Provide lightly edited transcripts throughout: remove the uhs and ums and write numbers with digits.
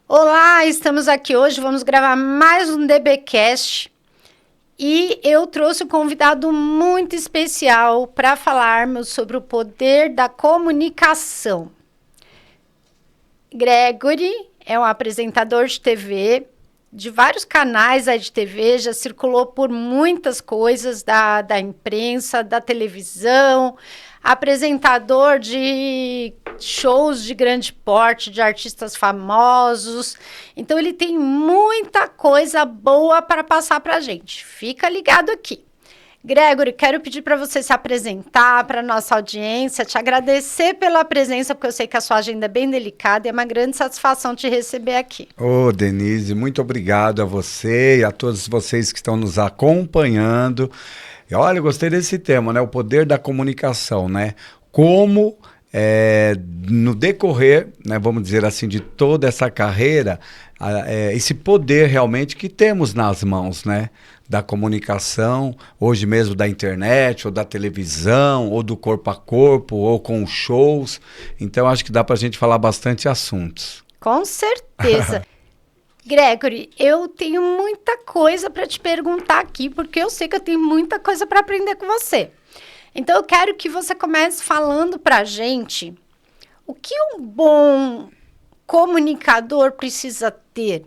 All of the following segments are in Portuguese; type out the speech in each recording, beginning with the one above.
Olá, estamos aqui hoje, vamos gravar mais um DBcast e eu trouxe um convidado muito especial para falarmos sobre o poder da comunicação. Gregory é um apresentador de TV, de vários canais aí de TV, já circulou por muitas coisas da imprensa, da televisão, apresentador de shows de grande porte, de artistas famosos. Então, ele tem muita coisa boa para passar para a gente. Fica ligado aqui. Gregory, quero pedir para você se apresentar para a nossa audiência, te agradecer pela presença, porque eu sei que a sua agenda é bem delicada e é uma grande satisfação te receber aqui. Ô, Denise, muito obrigado a você e a todos vocês que estão nos acompanhando. E olha, eu gostei desse tema, né? O poder da comunicação, né? Como no decorrer, né, vamos dizer assim, de toda essa carreira, esse poder realmente que temos nas mãos, né? Da comunicação, hoje mesmo da internet, ou da televisão, ou do corpo a corpo, ou com shows. Então, acho que dá para a gente falar bastante assuntos. Com certeza. Gregory, eu tenho muita coisa para te perguntar aqui, porque eu sei que eu tenho muita coisa para aprender com você. Então, eu quero que você comece falando para a gente o que um bom comunicador precisa ter.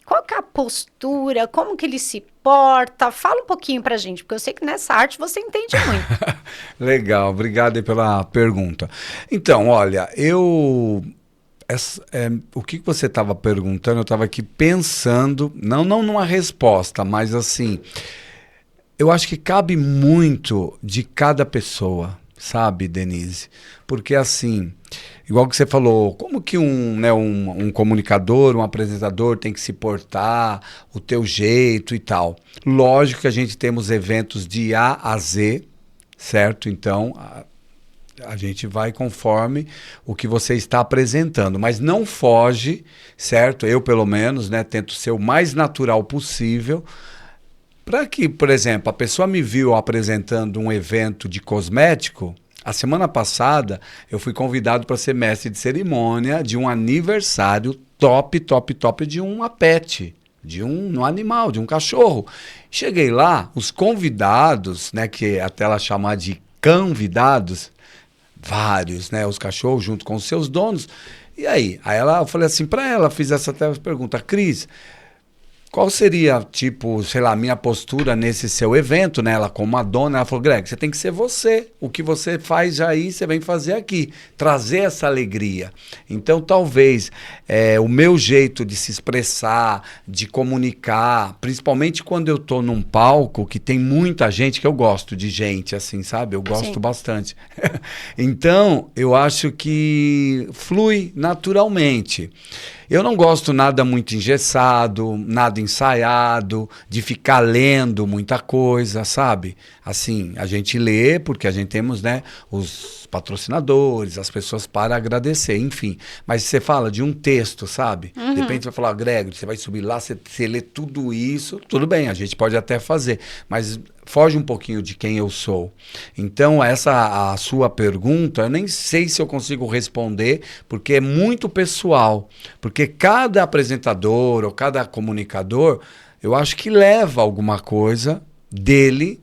Qual que é a postura, como que ele se porta? Fala um pouquinho para a gente, porque eu sei que nessa arte você entende muito. Legal, obrigado aí pela pergunta. Então, olha, o que você estava perguntando, eu estava aqui pensando, não numa resposta, mas assim, eu acho que cabe muito de cada pessoa, sabe, Denise? Porque assim, igual que você falou, como que um comunicador, um apresentador tem que se portar, o teu jeito e tal. Lógico que a gente temos eventos de A a Z, certo? Então, a gente vai conforme o que você está apresentando, mas não foge, certo? Eu, pelo menos, né, tento ser o mais natural possível para que, por exemplo, a pessoa me viu apresentando um evento de cosmético. A semana passada, eu fui convidado para ser mestre de cerimônia de um aniversário top de uma pet, de um animal, de um cachorro. Cheguei lá, os convidados, né, que até ela chama de convidados, vários, né, os cachorros junto com os seus donos. E aí? Eu falei assim para ela, fiz essa pergunta, Cris, qual seria, tipo, sei lá, a minha postura nesse seu evento, né? Ela como a dona, ela falou, Greg, você tem que ser você. O que você faz aí, você vem fazer aqui. Trazer essa alegria. Então, talvez, o meu jeito de se expressar, de comunicar, principalmente quando eu tô num palco que tem muita gente, que eu gosto de gente, assim, sabe? Eu gosto Sim. bastante. Então, eu acho que flui naturalmente. Eu não gosto nada muito engessado, nada ensaiado, de ficar lendo muita coisa, sabe? Assim, a gente lê porque a gente temos, né, os patrocinadores, as pessoas para agradecer, enfim. Mas você fala de um texto, sabe? Uhum. De repente você vai falar, Greg, você vai subir lá, você lê tudo isso, tudo bem, a gente pode até fazer, mas foge um pouquinho de quem eu sou. Então, a sua pergunta, eu nem sei se eu consigo responder, porque é muito pessoal. Porque cada apresentador ou cada comunicador, eu acho que leva alguma coisa dele,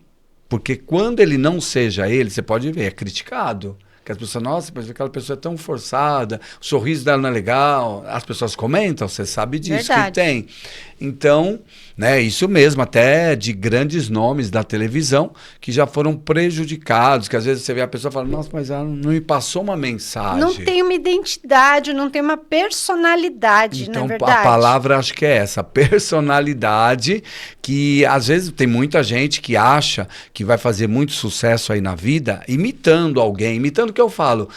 porque quando ele não seja ele, você pode ver, é criticado. Que as pessoas, nossa, mas aquela pessoa é tão forçada, o sorriso dela não é legal, as pessoas comentam, você sabe disso. Verdade. Que tem. Então, né, isso mesmo, até de grandes nomes da televisão que já foram prejudicados, que às vezes você vê a pessoa e fala, nossa, mas ela não me passou uma mensagem. Não tem uma identidade, não tem uma personalidade, então, não é verdade? A palavra acho que é essa, personalidade, que às vezes tem muita gente que acha que vai fazer muito sucesso aí na vida imitando alguém, imitando o que eu falo,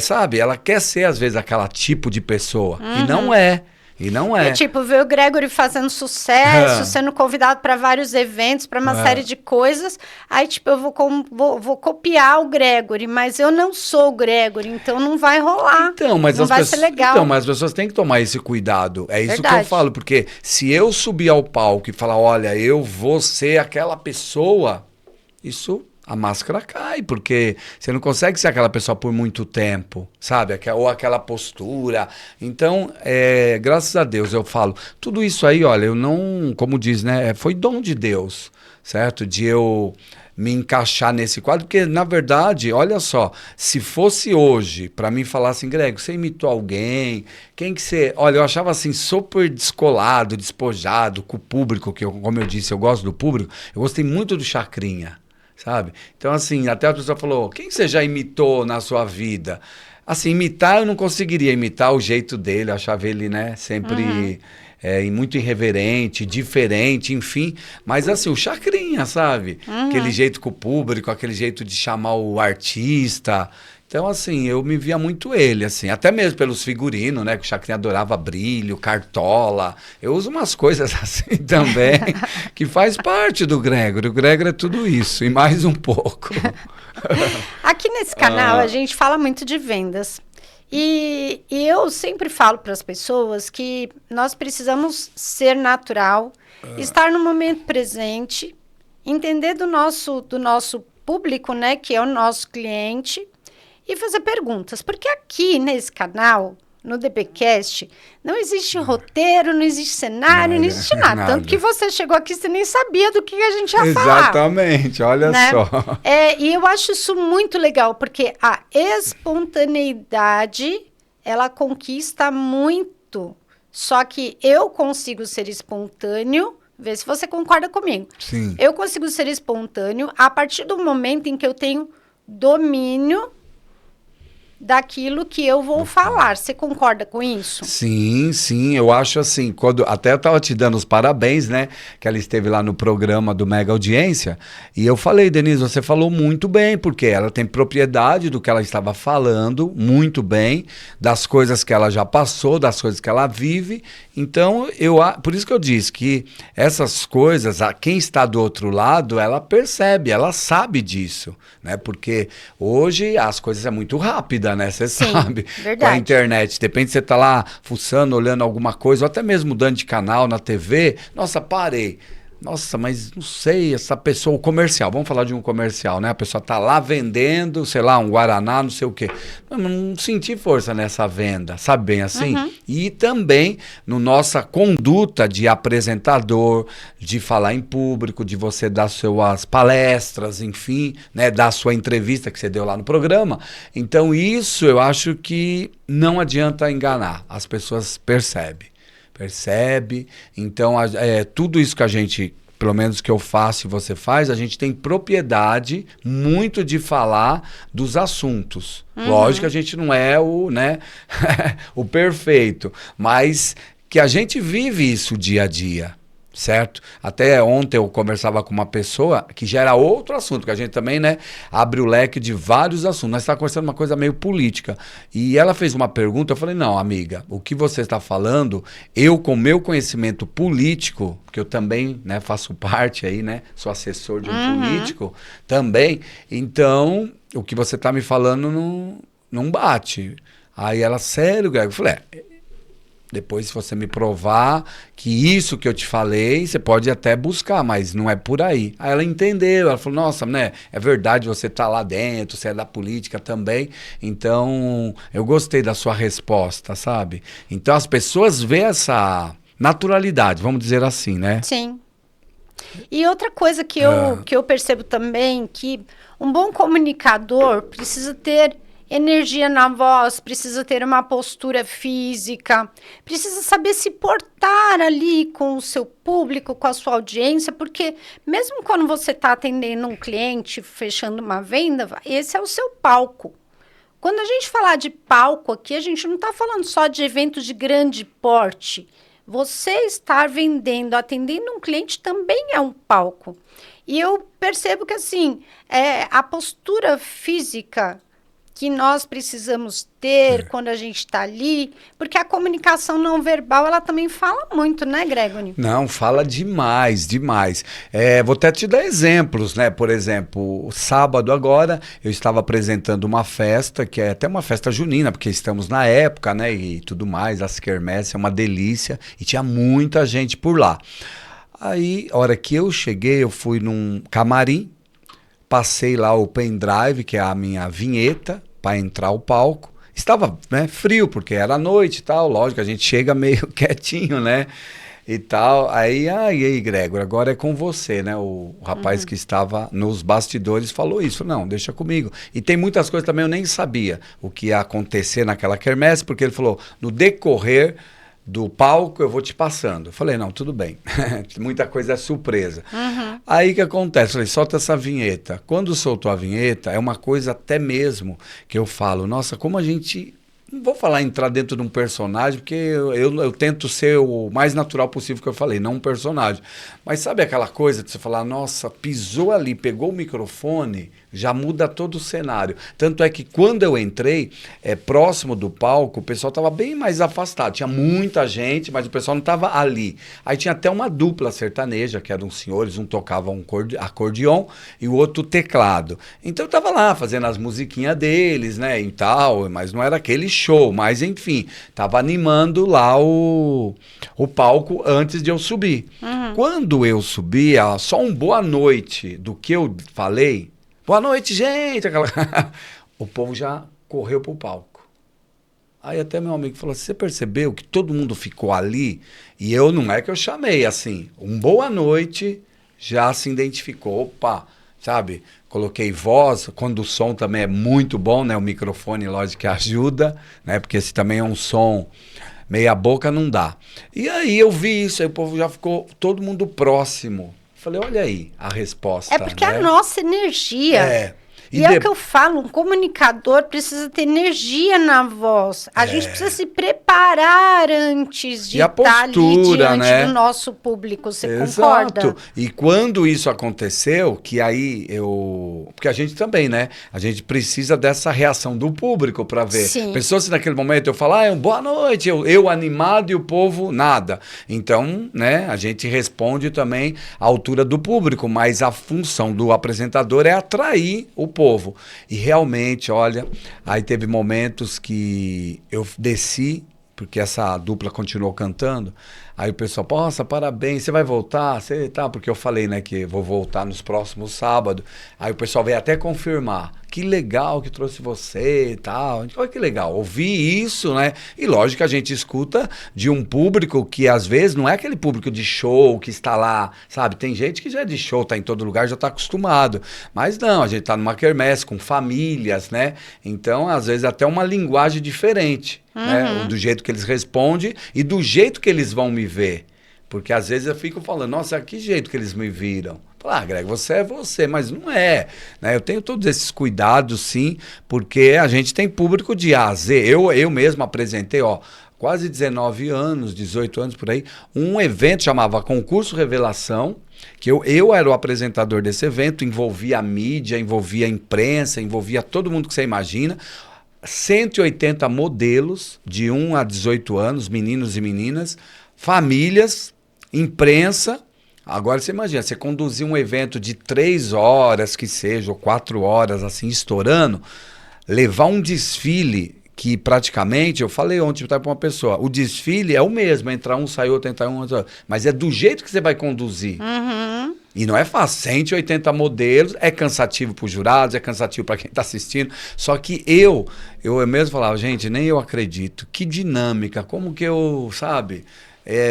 sabe? Ela quer ser às vezes aquela tipo de pessoa, e não é. E não é. E tipo, ver o Gregory fazendo sucesso, sendo convidado para vários eventos, para uma série de coisas. Aí, tipo, eu vou copiar o Gregory, mas eu não sou o Gregory, então não vai rolar. Então, mas não vai ser legal. Então, mas as pessoas têm que tomar esse cuidado. É isso que eu falo, porque se eu subir ao palco e falar, olha, eu vou ser aquela pessoa, isso a máscara cai, porque você não consegue ser aquela pessoa por muito tempo, sabe? Ou aquela postura. Então, graças a Deus, eu falo, tudo isso aí, olha, eu não, como diz, né? Foi dom de Deus, certo? De eu me encaixar nesse quadro, porque, na verdade, olha só, se fosse hoje, para mim falar assim, Grego, você imitou alguém, quem que você... Olha, eu achava assim, super descolado, despojado, com o público, que eu, como eu disse, eu gosto do público, eu gostei muito do Chacrinha, sabe? Então, assim, até a pessoa falou, quem que você já imitou na sua vida? Assim, imitar, eu não conseguiria imitar o jeito dele, eu achava ele, né, sempre... muito irreverente, diferente, enfim. Mas assim, o Chacrinha, sabe? Aquele jeito com o público, aquele jeito de chamar o artista. Então, assim, eu me via muito ele, assim. Até mesmo pelos figurinos, né? Que o Chacrinha adorava brilho, cartola. Eu uso umas coisas assim também, que faz parte do Gregory. O Gregory é tudo isso, e mais um pouco. Aqui nesse canal, a gente fala muito de vendas. E eu sempre falo para as pessoas que nós precisamos ser natural, estar no momento presente, entender do nosso público, né, que é o nosso cliente, e fazer perguntas. Porque aqui nesse canal, no DBcast, não existe roteiro, não existe cenário, não existe nada. Tanto que você chegou aqui, você nem sabia do que a gente ia falar. Exatamente, olha só. E eu acho isso muito legal, porque a espontaneidade, ela conquista muito. Só que eu consigo ser espontâneo, vê se você concorda comigo. Sim. Eu consigo ser espontâneo a partir do momento em que eu tenho domínio daquilo que eu vou falar. Você concorda com isso? Sim, sim. Eu acho assim, quando até eu estava te dando os parabéns, né? Que ela esteve lá no programa do Mega Audiência. E eu falei, Denise, você falou muito bem, porque ela tem propriedade do que ela estava falando, muito bem, das coisas que ela já passou, das coisas que ela vive. Então, por isso que eu disse que essas coisas, quem está do outro lado, ela percebe, ela sabe disso, né? Porque hoje as coisas é muito rápida, né? Você sabe, verdade. Com a internet. De repente você tá lá fuçando, olhando alguma coisa, ou até mesmo mudando de canal na TV. Nossa, parei. Nossa, mas não sei, essa pessoa, o comercial, vamos falar de um comercial, né? A pessoa tá lá vendendo, sei lá, um Guaraná, não sei o quê. Não senti força nessa venda, sabe bem assim? E também no nossa conduta de apresentador, de falar em público, de você dar suas palestras, enfim, né? Dar sua entrevista que você deu lá no programa. Então isso eu acho que não adianta enganar, as pessoas percebem. Então tudo isso que a gente, pelo menos que eu faço e você faz, a gente tem propriedade muito de falar dos assuntos. Lógico que a gente não é o, né, o perfeito, mas que a gente vive isso dia a dia. Certo? Até ontem eu conversava com uma pessoa que já era outro assunto, que a gente também, né, abre o leque de vários assuntos. Nós estávamos conversando uma coisa meio política. E ela fez uma pergunta, eu falei, não, amiga, o que você está falando, eu com meu conhecimento político, porque eu também, né, faço parte aí, né, sou assessor de um político também, então o que você está me falando não bate. Aí ela, sério, Greg? Eu falei, depois, se você me provar que isso que eu te falei, você pode até buscar, mas não é por aí. Aí ela entendeu, ela falou, nossa, né, é verdade, você tá lá dentro, você é da política também, então eu gostei da sua resposta, sabe? Então as pessoas veem essa naturalidade, vamos dizer assim, né? Sim. E outra coisa que eu percebo também, que um bom comunicador precisa ter energia na voz, precisa ter uma postura física, precisa saber se portar ali com o seu público, com a sua audiência, porque mesmo quando você está atendendo um cliente, fechando uma venda, esse é o seu palco. Quando a gente falar de palco aqui, a gente não está falando só de eventos de grande porte. Você estar vendendo, atendendo um cliente também é um palco. E eu percebo que, assim, a postura física que nós precisamos ter quando a gente está ali, porque a comunicação não verbal, ela também fala muito, né, Gregory? Não, fala demais, demais. Vou até te dar exemplos, né? Por exemplo, sábado agora, eu estava apresentando uma festa, que é até uma festa junina, porque estamos na época, né? E tudo mais, as quermesses, é uma delícia, e tinha muita gente por lá. Aí, a hora que eu cheguei, eu fui num camarim, passei lá o pendrive, que é a minha vinheta, para entrar o palco. Estava, né, frio, porque era noite e tal, lógico, a gente chega meio quietinho, né, e tal. Aí, e aí, Gregor, agora é com você, né? O rapaz que estava nos bastidores falou isso. Não, deixa comigo. E tem muitas coisas também eu nem sabia o que ia acontecer naquela quermesse, porque ele falou, no decorrer do palco eu vou te passando. Eu falei, não, tudo bem. Muita coisa é surpresa. Aí o que acontece? Eu falei, solta essa vinheta. Quando soltou a vinheta, é uma coisa até mesmo que eu falo, nossa, como a gente... Não vou falar entrar dentro de um personagem, porque eu tento ser o mais natural possível que eu falei, não um personagem. Mas sabe aquela coisa de você falar, nossa, pisou ali, pegou o microfone, já muda todo o cenário. Tanto é que quando eu entrei, próximo do palco, o pessoal estava bem mais afastado. Tinha muita gente, mas o pessoal não estava ali. Aí tinha até uma dupla sertaneja, que eram senhores, um tocava um acordeon e o outro teclado. Então eu estava lá fazendo as musiquinhas deles, né, e tal, mas não era aquele show, mas enfim, estava animando lá o palco antes de eu subir. Quando eu subi, só um boa noite do que eu falei, boa noite, gente, o povo já correu pro palco. Aí até meu amigo falou, você percebeu que todo mundo ficou ali? E eu, não é que eu chamei assim, um boa noite já se identificou, opa, sabe? Coloquei voz, quando o som também é muito bom, né? O microfone, lógico que ajuda, né? Porque esse também é um som meia boca, não dá. E aí eu vi isso, aí o povo já ficou todo mundo próximo. Falei, olha aí a resposta. É porque né? a nossa energia... E é o que eu falo, um comunicador precisa ter energia na voz. A gente precisa se preparar antes de estar ali diante né? do nosso público, você Exato. concorda? E quando isso aconteceu, que aí eu... Porque a gente também, né? A gente precisa dessa reação do público para ver. Sim. Pensou se naquele momento eu falar, boa noite, eu animado e o povo nada. Então, né? A gente responde também à altura do público, mas a função do apresentador é atrair o povo. E realmente, olha, aí teve momentos que eu desci, porque essa dupla continuou cantando, aí o pessoal, nossa, parabéns, você vai voltar? Você tá? Porque eu falei, né, que vou voltar nos próximos sábados. Aí o pessoal veio até confirmar. Que legal que trouxe você e tal. Olha que legal, ouvir isso, né? E lógico que a gente escuta de um público que às vezes não é aquele público de show que está lá, sabe? Tem gente que já é de show, tá em todo lugar, já tá acostumado. Mas não, a gente tá numa quermesse com famílias, né? Então, às vezes, até uma linguagem diferente, né? Do jeito que eles respondem e do jeito que eles vão me ver. Porque às vezes eu fico falando, nossa, que jeito que eles me viram. Greg, você é você, mas não é. Né? Eu tenho todos esses cuidados, sim, porque a gente tem público de A a Z. Eu mesmo apresentei, quase 19 anos, 18 anos por aí, um evento chamava Concurso Revelação, que eu era o apresentador desse evento, envolvia a mídia, envolvia a imprensa, envolvia todo mundo que você imagina. 180 modelos de 1 a 18 anos, meninos e meninas, famílias, imprensa. Agora você imagina, você conduzir um evento de 3 horas, que seja, ou 4 horas, assim, estourando, levar um desfile que praticamente, eu falei ontem para uma pessoa, o desfile é o mesmo, entra um, sai outro, entra um, mas é do jeito que você vai conduzir. E não é fácil, 180 modelos, é cansativo para os jurados, é cansativo para quem está assistindo, só que eu mesmo falava, gente, nem eu acredito, que dinâmica, como que eu, sabe...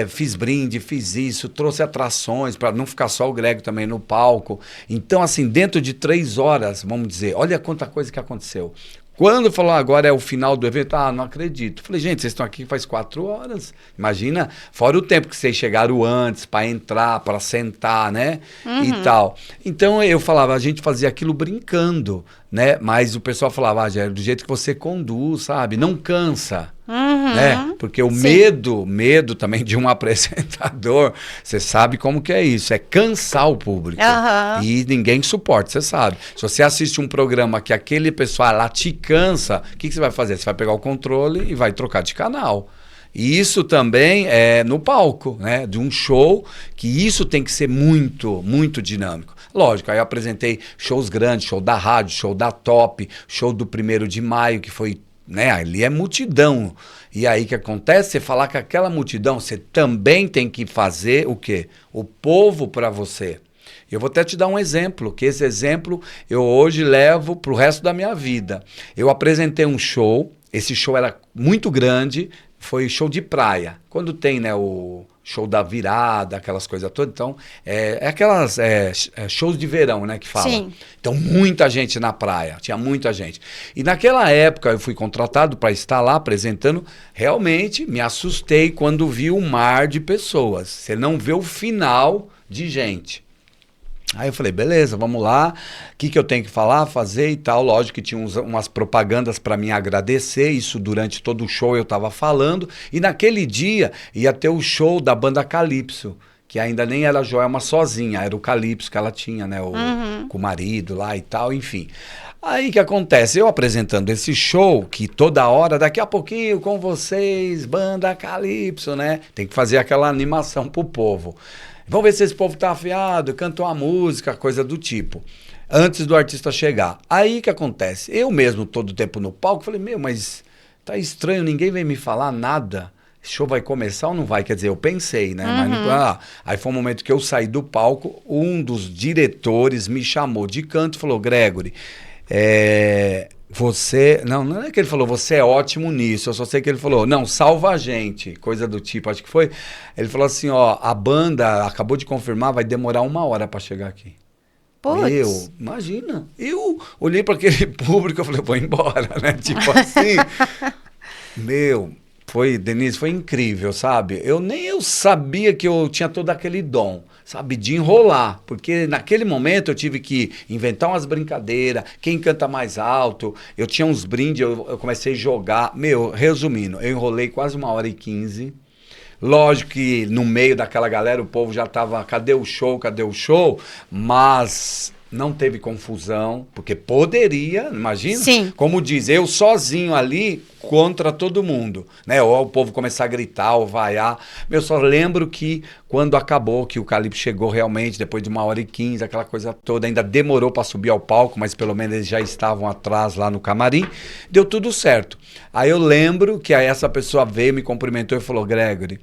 fiz brinde, fiz isso, trouxe atrações para não ficar só o Greg também no palco. Então, assim, dentro de 3 horas, vamos dizer, olha quanta coisa que aconteceu. Quando falou agora é o final do evento, não acredito. Falei, gente, vocês estão aqui faz 4 horas. Imagina, fora o tempo que vocês chegaram antes para entrar, para sentar, né? E tal. Então eu falava, a gente fazia aquilo brincando, né? Mas o pessoal falava, Gério, do jeito que você conduz, sabe? Não cansa. Né? Porque o medo também de um apresentador, você sabe como que é isso, é cansar o público. E ninguém suporta, você sabe. Se você assiste um programa que aquele pessoal lá te cansa, o que você vai fazer? Você vai pegar o controle e vai trocar de canal. E isso também é no palco, né? De um show, que isso tem que ser muito, muito dinâmico. Lógico, aí eu apresentei shows grandes, show da rádio, show da Top, show do 1º de maio, que foi, né? Ali é multidão. E aí o que acontece? Você falar com aquela multidão, você também tem que fazer o quê? O povo para você. Eu vou até te dar um exemplo, que esse exemplo eu hoje levo para o resto da minha vida. Eu apresentei um show, esse show era muito grande, foi show de praia. Quando tem, né, o show da virada, aquelas coisas todas, então, aquelas shows de verão, né, que fala. Sim. Então, muita gente na praia, tinha muita gente. E naquela época, eu fui contratado para estar lá apresentando, realmente me assustei quando vi o mar de pessoas. Você não vê o final de gente. Aí eu falei, beleza, vamos lá, o que eu tenho que falar, fazer e tal. Lógico que tinha umas propagandas para me agradecer, isso durante todo o show eu estava falando. E naquele dia ia ter o show da banda Calypso, que ainda nem era a Joelma sozinha, era o Calypso que ela tinha, né, com o marido lá e tal, enfim. Aí o que acontece? Eu apresentando esse show, que toda hora, daqui a pouquinho com vocês, banda Calypso, né? Tem que fazer aquela animação pro povo. Vamos ver se esse povo tá afiado, canta uma música, coisa do tipo. Antes do artista chegar. Aí que acontece? Eu mesmo, todo o tempo no palco, falei, mas tá estranho, ninguém vem me falar nada. Esse show vai começar ou não vai? Quer dizer, eu pensei, né? Mas não, aí foi um momento que eu saí do palco, um dos diretores me chamou de canto e falou, Gregory, você... Não é que ele falou, você é ótimo nisso. Eu só sei que ele falou, não, salva a gente. Coisa do tipo, acho que foi. Ele falou assim, ó, a banda acabou de confirmar, vai demorar 1 hora para chegar aqui. Putz. Imagina. Eu olhei para aquele público e falei, vou embora, né? Tipo assim. Denise, foi incrível, sabe? Eu sabia que eu tinha todo aquele dom, sabe? De enrolar. Porque naquele momento eu tive que inventar umas brincadeiras, quem canta mais alto. Eu tinha uns brindes, eu comecei a jogar. Resumindo, eu enrolei quase 1h15. Lógico que no meio daquela galera o povo já tava, cadê o show, cadê o show? Mas... não teve confusão, porque poderia, imagina? Sim. Como diz, eu sozinho ali contra todo mundo, né? Ou o povo começar a gritar, ou vaiar. Eu só lembro que quando acabou, que o Calypso chegou realmente, depois de 1h15, aquela coisa toda, ainda demorou para subir ao palco, mas pelo menos eles já estavam atrás lá no camarim, deu tudo certo. Aí eu lembro que essa pessoa veio, me cumprimentou e falou, Gregory,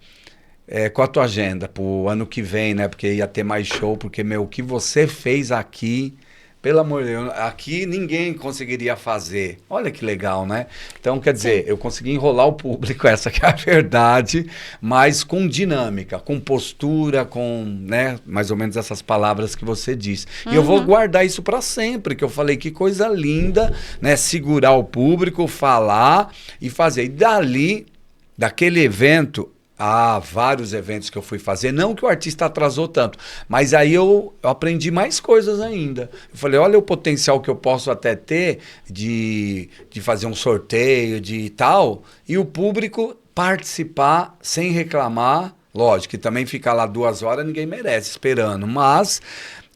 qual a tua agenda pro ano que vem, né? Porque ia ter mais show, porque, o que você fez aqui, pelo amor de Deus, aqui ninguém conseguiria fazer. Olha que legal, né? Então, quer dizer, eu consegui enrolar o público, essa que é a verdade, mas com dinâmica, com postura, com, né, mais ou menos essas palavras que você disse. E eu vou guardar isso para sempre, que eu falei, que coisa linda, né? Segurar o público, falar e fazer. E dali, daquele evento... há vários eventos que eu fui fazer, não que o artista atrasou tanto, mas aí eu aprendi mais coisas ainda. Eu falei, olha o potencial que eu posso até ter de fazer um sorteio, de tal, e o público participar sem reclamar. Lógico que também ficar lá 2 horas ninguém merece esperando, mas...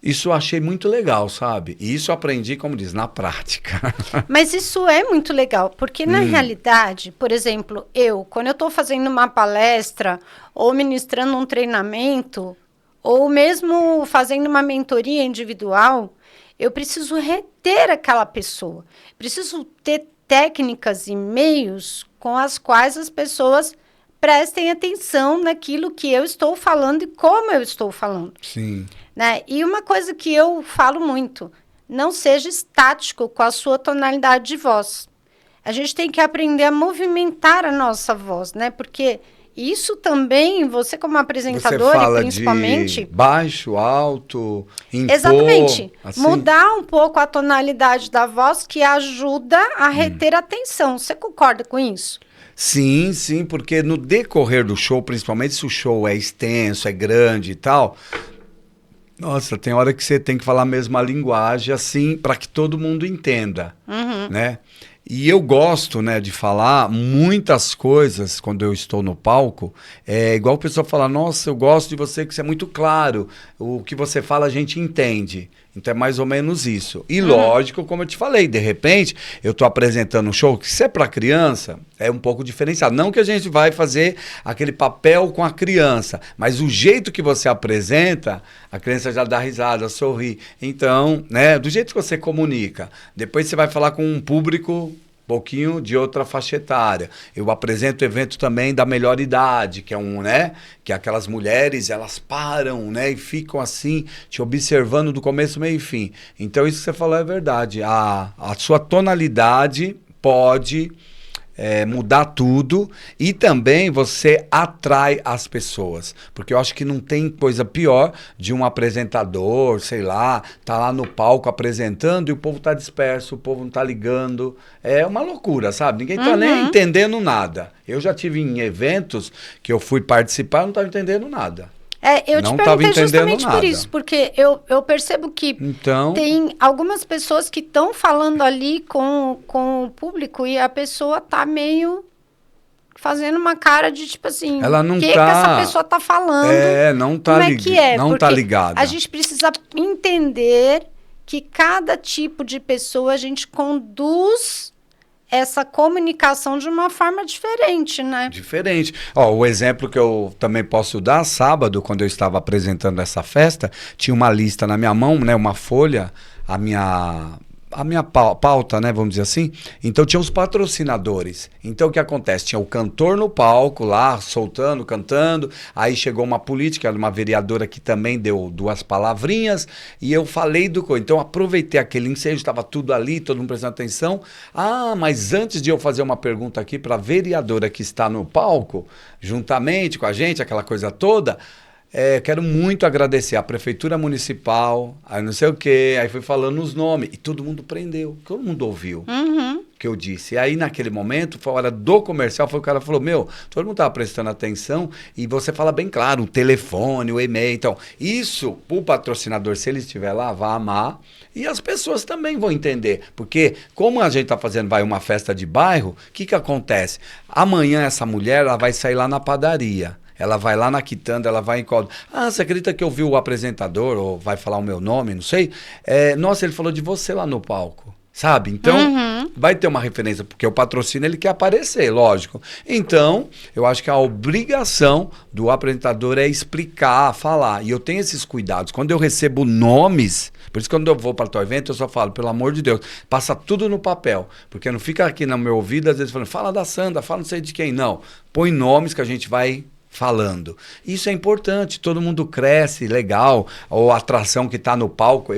isso eu achei muito legal, sabe? E isso eu aprendi, como diz, na prática. Mas isso é muito legal, porque na realidade, por exemplo, quando eu estou fazendo uma palestra, ou ministrando um treinamento, ou mesmo fazendo uma mentoria individual, eu preciso reter aquela pessoa. Preciso ter técnicas e meios com as quais as pessoas prestem atenção naquilo que eu estou falando e como eu estou falando. Sim. Né? E uma coisa que eu falo muito, não seja estático com a sua tonalidade de voz. A gente tem que aprender a movimentar a nossa voz, né? Porque isso também, você como apresentador, você fala principalmente... de baixo, alto, impor... Exatamente. Assim? Mudar um pouco a tonalidade da voz que ajuda a reter a atenção. Você concorda com isso? Sim, sim, porque no decorrer do show, principalmente se o show é extenso, é grande e tal... Nossa, tem hora que você tem que falar a mesma linguagem, assim, para que todo mundo entenda, né? E eu gosto, né, de falar muitas coisas quando eu estou no palco. É igual o pessoal fala, nossa, eu gosto de você, que você é muito claro. O que você fala a gente entende. Então é mais ou menos isso. E lógico, como eu te falei, de repente, eu estou apresentando um show que se é para criança, é um pouco diferenciado. Não que a gente vai fazer aquele papel com a criança, mas o jeito que você apresenta, a criança já dá risada, sorri. Então, né, do jeito que você comunica. Depois você vai falar com um público... pouquinho de outra faixa etária. Eu apresento evento também da melhor idade, que é né? Que aquelas mulheres, elas param, né? E ficam assim, te observando do começo, meio e fim. Então, isso que você falou é verdade. A sua tonalidade pode mudar tudo e também você atrai as pessoas, porque eu acho que não tem coisa pior de um apresentador, sei lá, tá lá no palco apresentando e o povo tá disperso, o povo não tá ligando, é uma loucura, sabe? Ninguém tá nem entendendo nada. Eu já tive em eventos que eu fui participar e não tava entendendo nada. Eu te perguntei justamente por isso, porque eu percebo que tem algumas pessoas que estão falando ali com o público e a pessoa tá meio fazendo uma cara de tipo assim, ela não que essa pessoa tá falando? Não tá não tá ligada. A gente precisa entender que cada tipo de pessoa a gente conduz essa comunicação de uma forma diferente, né? Diferente. O exemplo que eu também posso dar, sábado, quando eu estava apresentando essa festa, tinha uma lista na minha mão, né, uma folha, a minha pauta, né, vamos dizer assim. Então tinha os patrocinadores. Então o que acontece? Tinha o cantor no palco lá, soltando, cantando. Aí chegou uma política, uma vereadora que também deu 2 palavrinhas. E eu falei Então aproveitei aquele ensejo, estava tudo ali, todo mundo prestando atenção. Mas antes de eu fazer uma pergunta aqui para a vereadora que está no palco, juntamente com a gente, aquela coisa toda... quero muito agradecer à Prefeitura Municipal, aí não sei o quê, aí fui falando os nomes, e todo mundo prendeu, todo mundo ouviu o que eu disse. E aí, naquele momento, foi a hora do comercial, o cara falou, todo mundo estava prestando atenção, e você fala bem claro, o telefone, o e-mail, então, isso, o patrocinador, se ele estiver lá, vai amar, e as pessoas também vão entender, porque como a gente está fazendo, uma festa de bairro, o que acontece? Amanhã essa mulher, ela vai sair lá na padaria, ela vai lá na quitanda, ela vai em código. Você acredita que eu vi o apresentador, ou vai falar o meu nome, não sei? Nossa, ele falou de você lá no palco, sabe? Então, vai ter uma referência, porque o patrocínio, ele quer aparecer, lógico. Então, eu acho que a obrigação do apresentador é explicar, falar. E eu tenho esses cuidados. Quando eu recebo nomes, por isso que quando eu vou para o evento, eu só falo, pelo amor de Deus, passa tudo no papel. Porque não fica aqui no meu ouvido, às vezes falando, fala da Sandra, fala não sei de quem. Não, põe nomes que a gente vai falando. Isso é importante, todo mundo cresce, legal, ou a atração que está no palco,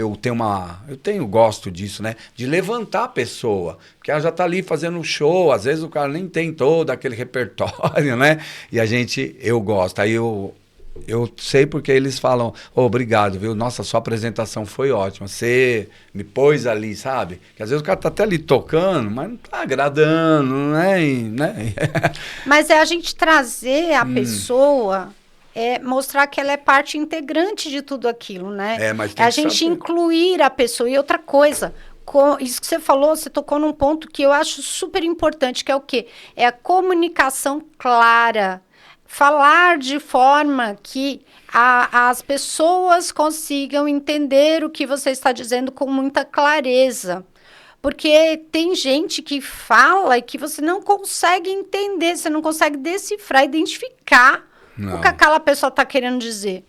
gosto disso, né? De levantar a pessoa, porque ela já está ali fazendo um show, às vezes o cara nem tem todo aquele repertório, né? E eu gosto, aí eu sei porque eles falam, obrigado, viu? Nossa, sua apresentação foi ótima. Você me pôs ali, sabe? Que às vezes o cara tá até ali tocando, mas não tá agradando, né? Mas é a gente trazer a pessoa, mostrar que ela é parte integrante de tudo aquilo, né? Mas tem a gente incluir a pessoa. E outra coisa, isso que você falou, você tocou num ponto que eu acho super importante, que é o quê? É a comunicação clara. Falar de forma que as pessoas consigam entender o que você está dizendo com muita clareza. Porque tem gente que fala e que você não consegue entender, você não consegue decifrar, identificar o que aquela pessoa está querendo dizer.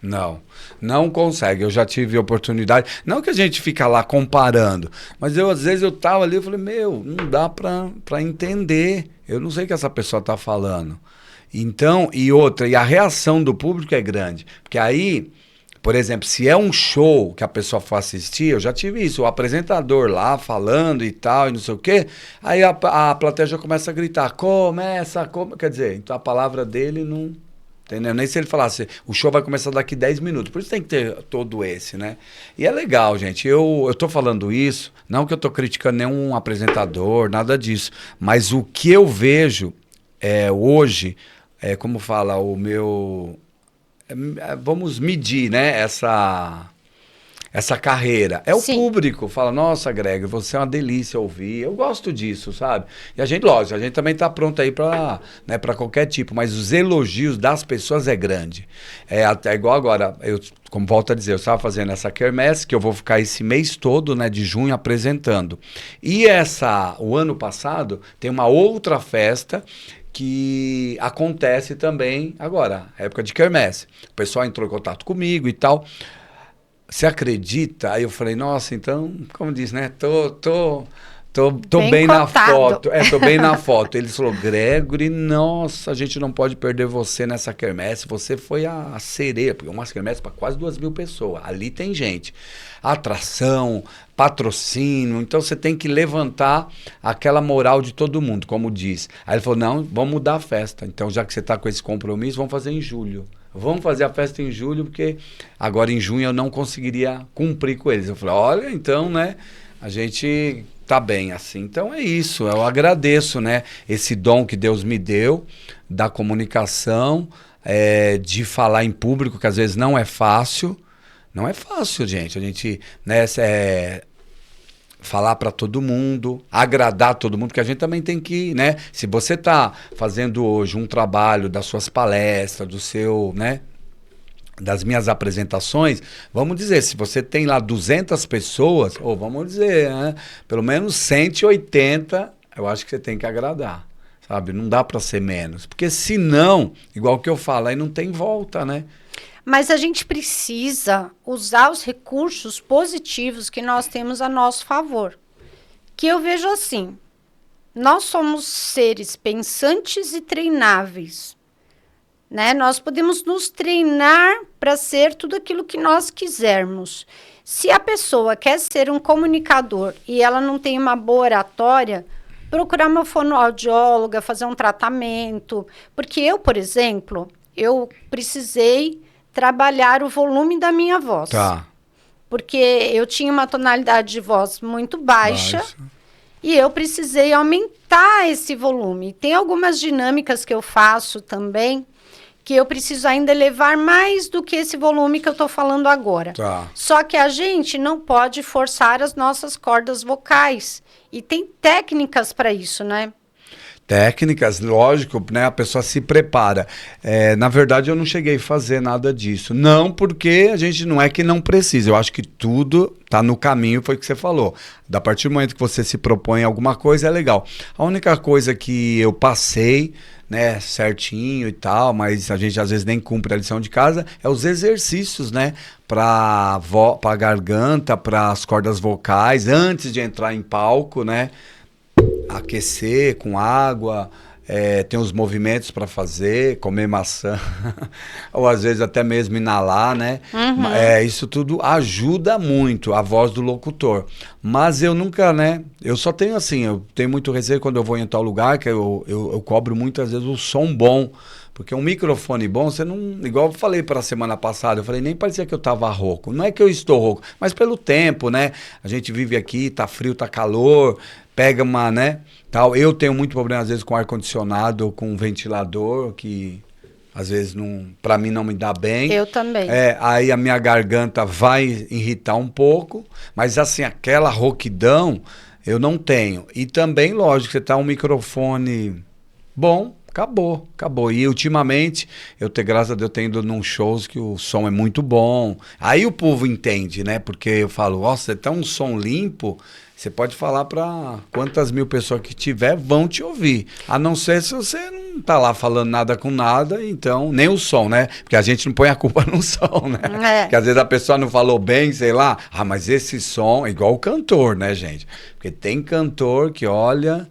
Não consegue. Eu já tive oportunidade. Não que a gente fica lá comparando, mas às vezes eu estava ali e falei, não dá para entender. Eu não sei o que essa pessoa está falando. Então, e a reação do público é grande. Porque aí, por exemplo, se é um show que a pessoa for assistir, eu já tive isso, o apresentador lá falando e tal, e não sei o quê, aí a plateia já começa a gritar, quer dizer, então a palavra dele não... Entendeu? Nem se ele falasse, o show vai começar daqui 10 minutos. Por isso tem que ter todo esse, né? E é legal, gente. Eu tô falando isso, não que eu tô criticando nenhum apresentador, nada disso. Mas o que eu vejo hoje... como fala, vamos medir, né, essa carreira. O público, fala, nossa, Greg, você é uma delícia ouvir, eu gosto disso, sabe? E a gente, lógico, a gente também tá pronto aí para qualquer tipo, mas os elogios das pessoas é grande. Até igual agora, como volto a dizer, eu estava fazendo essa quermesse, que eu vou ficar esse mês todo, né, de junho, apresentando. E o ano passado, tem uma outra festa que acontece também agora, época de quermesse. O pessoal entrou em contato comigo e tal. Você acredita? Aí eu falei, nossa, então, como diz, né? Tô Tô bem na foto. Tô bem na foto. Ele falou, Gregory, nossa, a gente não pode perder você nessa quermesse. Você foi a sereia, porque uma quermesse para quase 2.000 pessoas. Ali tem gente. Atração, patrocínio. Então você tem que levantar aquela moral de todo mundo, como diz. Aí ele falou, não, vamos mudar a festa. Então, já que você está com esse compromisso, vamos fazer em julho. Vamos fazer a festa em julho, porque agora em junho eu não conseguiria cumprir com eles. Eu falei, olha, então, né, a gente tá bem assim. Então é isso, eu agradeço, né, esse dom que Deus me deu, da comunicação, de falar em público, que às vezes não é fácil. Não é fácil, gente. A gente, né, falar para todo mundo, agradar todo mundo, porque a gente também tem que, né? Se você está fazendo hoje um trabalho das suas palestras, do seu, né? Das minhas apresentações, vamos dizer, se você tem lá 200 pessoas, ou vamos dizer, né? Pelo menos 180, eu acho que você tem que agradar, sabe? Não dá para ser menos, porque senão, igual que eu falo, aí não tem volta, né? Mas a gente precisa usar os recursos positivos que nós temos a nosso favor. Que eu vejo assim, nós somos seres pensantes e treináveis, né? Nós podemos nos treinar para ser tudo aquilo que nós quisermos. Se a pessoa quer ser um comunicador e ela não tem uma boa oratória, procurar uma fonoaudióloga, fazer um tratamento. Porque eu, por exemplo, eu precisei trabalhar o volume da minha voz. Tá. Porque eu tinha uma tonalidade de voz muito baixa. E eu precisei aumentar esse volume. Tem algumas dinâmicas que eu faço também, que eu preciso ainda elevar mais do que esse volume que eu estou falando agora. Tá. Só que a gente não pode forçar as nossas cordas vocais. E tem técnicas para isso, né? Técnicas, lógico, né? A pessoa se prepara. Na verdade, eu não cheguei a fazer nada disso. Não porque a gente não é que não precisa. Eu acho que tudo tá no caminho, foi o que você falou. A partir do momento que você se propõe alguma coisa, é legal. A única coisa que eu passei, né, certinho e tal, mas a gente às vezes nem cumpre a lição de casa, é os exercícios, né? Para a garganta, para as cordas vocais, antes de entrar em palco, né? Aquecer com água, tem os movimentos para fazer, comer maçã, ou às vezes até mesmo inalar, né? Uhum. Isso tudo ajuda muito a voz do locutor. Mas eu nunca, né? Eu só tenho assim, eu tenho muito receio quando eu vou em tal lugar, que eu cobro muitas vezes o som bom. Porque um microfone bom, você não... Igual eu falei para a semana passada, eu falei, nem parecia que eu estava rouco. Não é que eu estou rouco, mas pelo tempo, né? A gente vive aqui, tá frio, tá calor, pega uma, né? Tal. Eu tenho muito problema, às vezes, com ar-condicionado ou com ventilador, que às vezes, para mim, não me dá bem. Eu também. Aí a minha garganta vai irritar um pouco, mas assim, aquela rouquidão eu não tenho. E também, lógico, você tá um microfone bom, acabou. E ultimamente, graças a Deus, eu tenho ido num shows que o som é muito bom. Aí o povo entende, né? Porque eu falo, nossa, tá um som limpo, você pode falar para quantas mil pessoas que tiver, vão te ouvir. A não ser se você não tá lá falando nada com nada, então, nem o som, né? Porque a gente não põe a culpa no som, né? Porque às vezes a pessoa não falou bem, sei lá. Mas esse som é igual o cantor, né, gente? Porque tem cantor que, olha...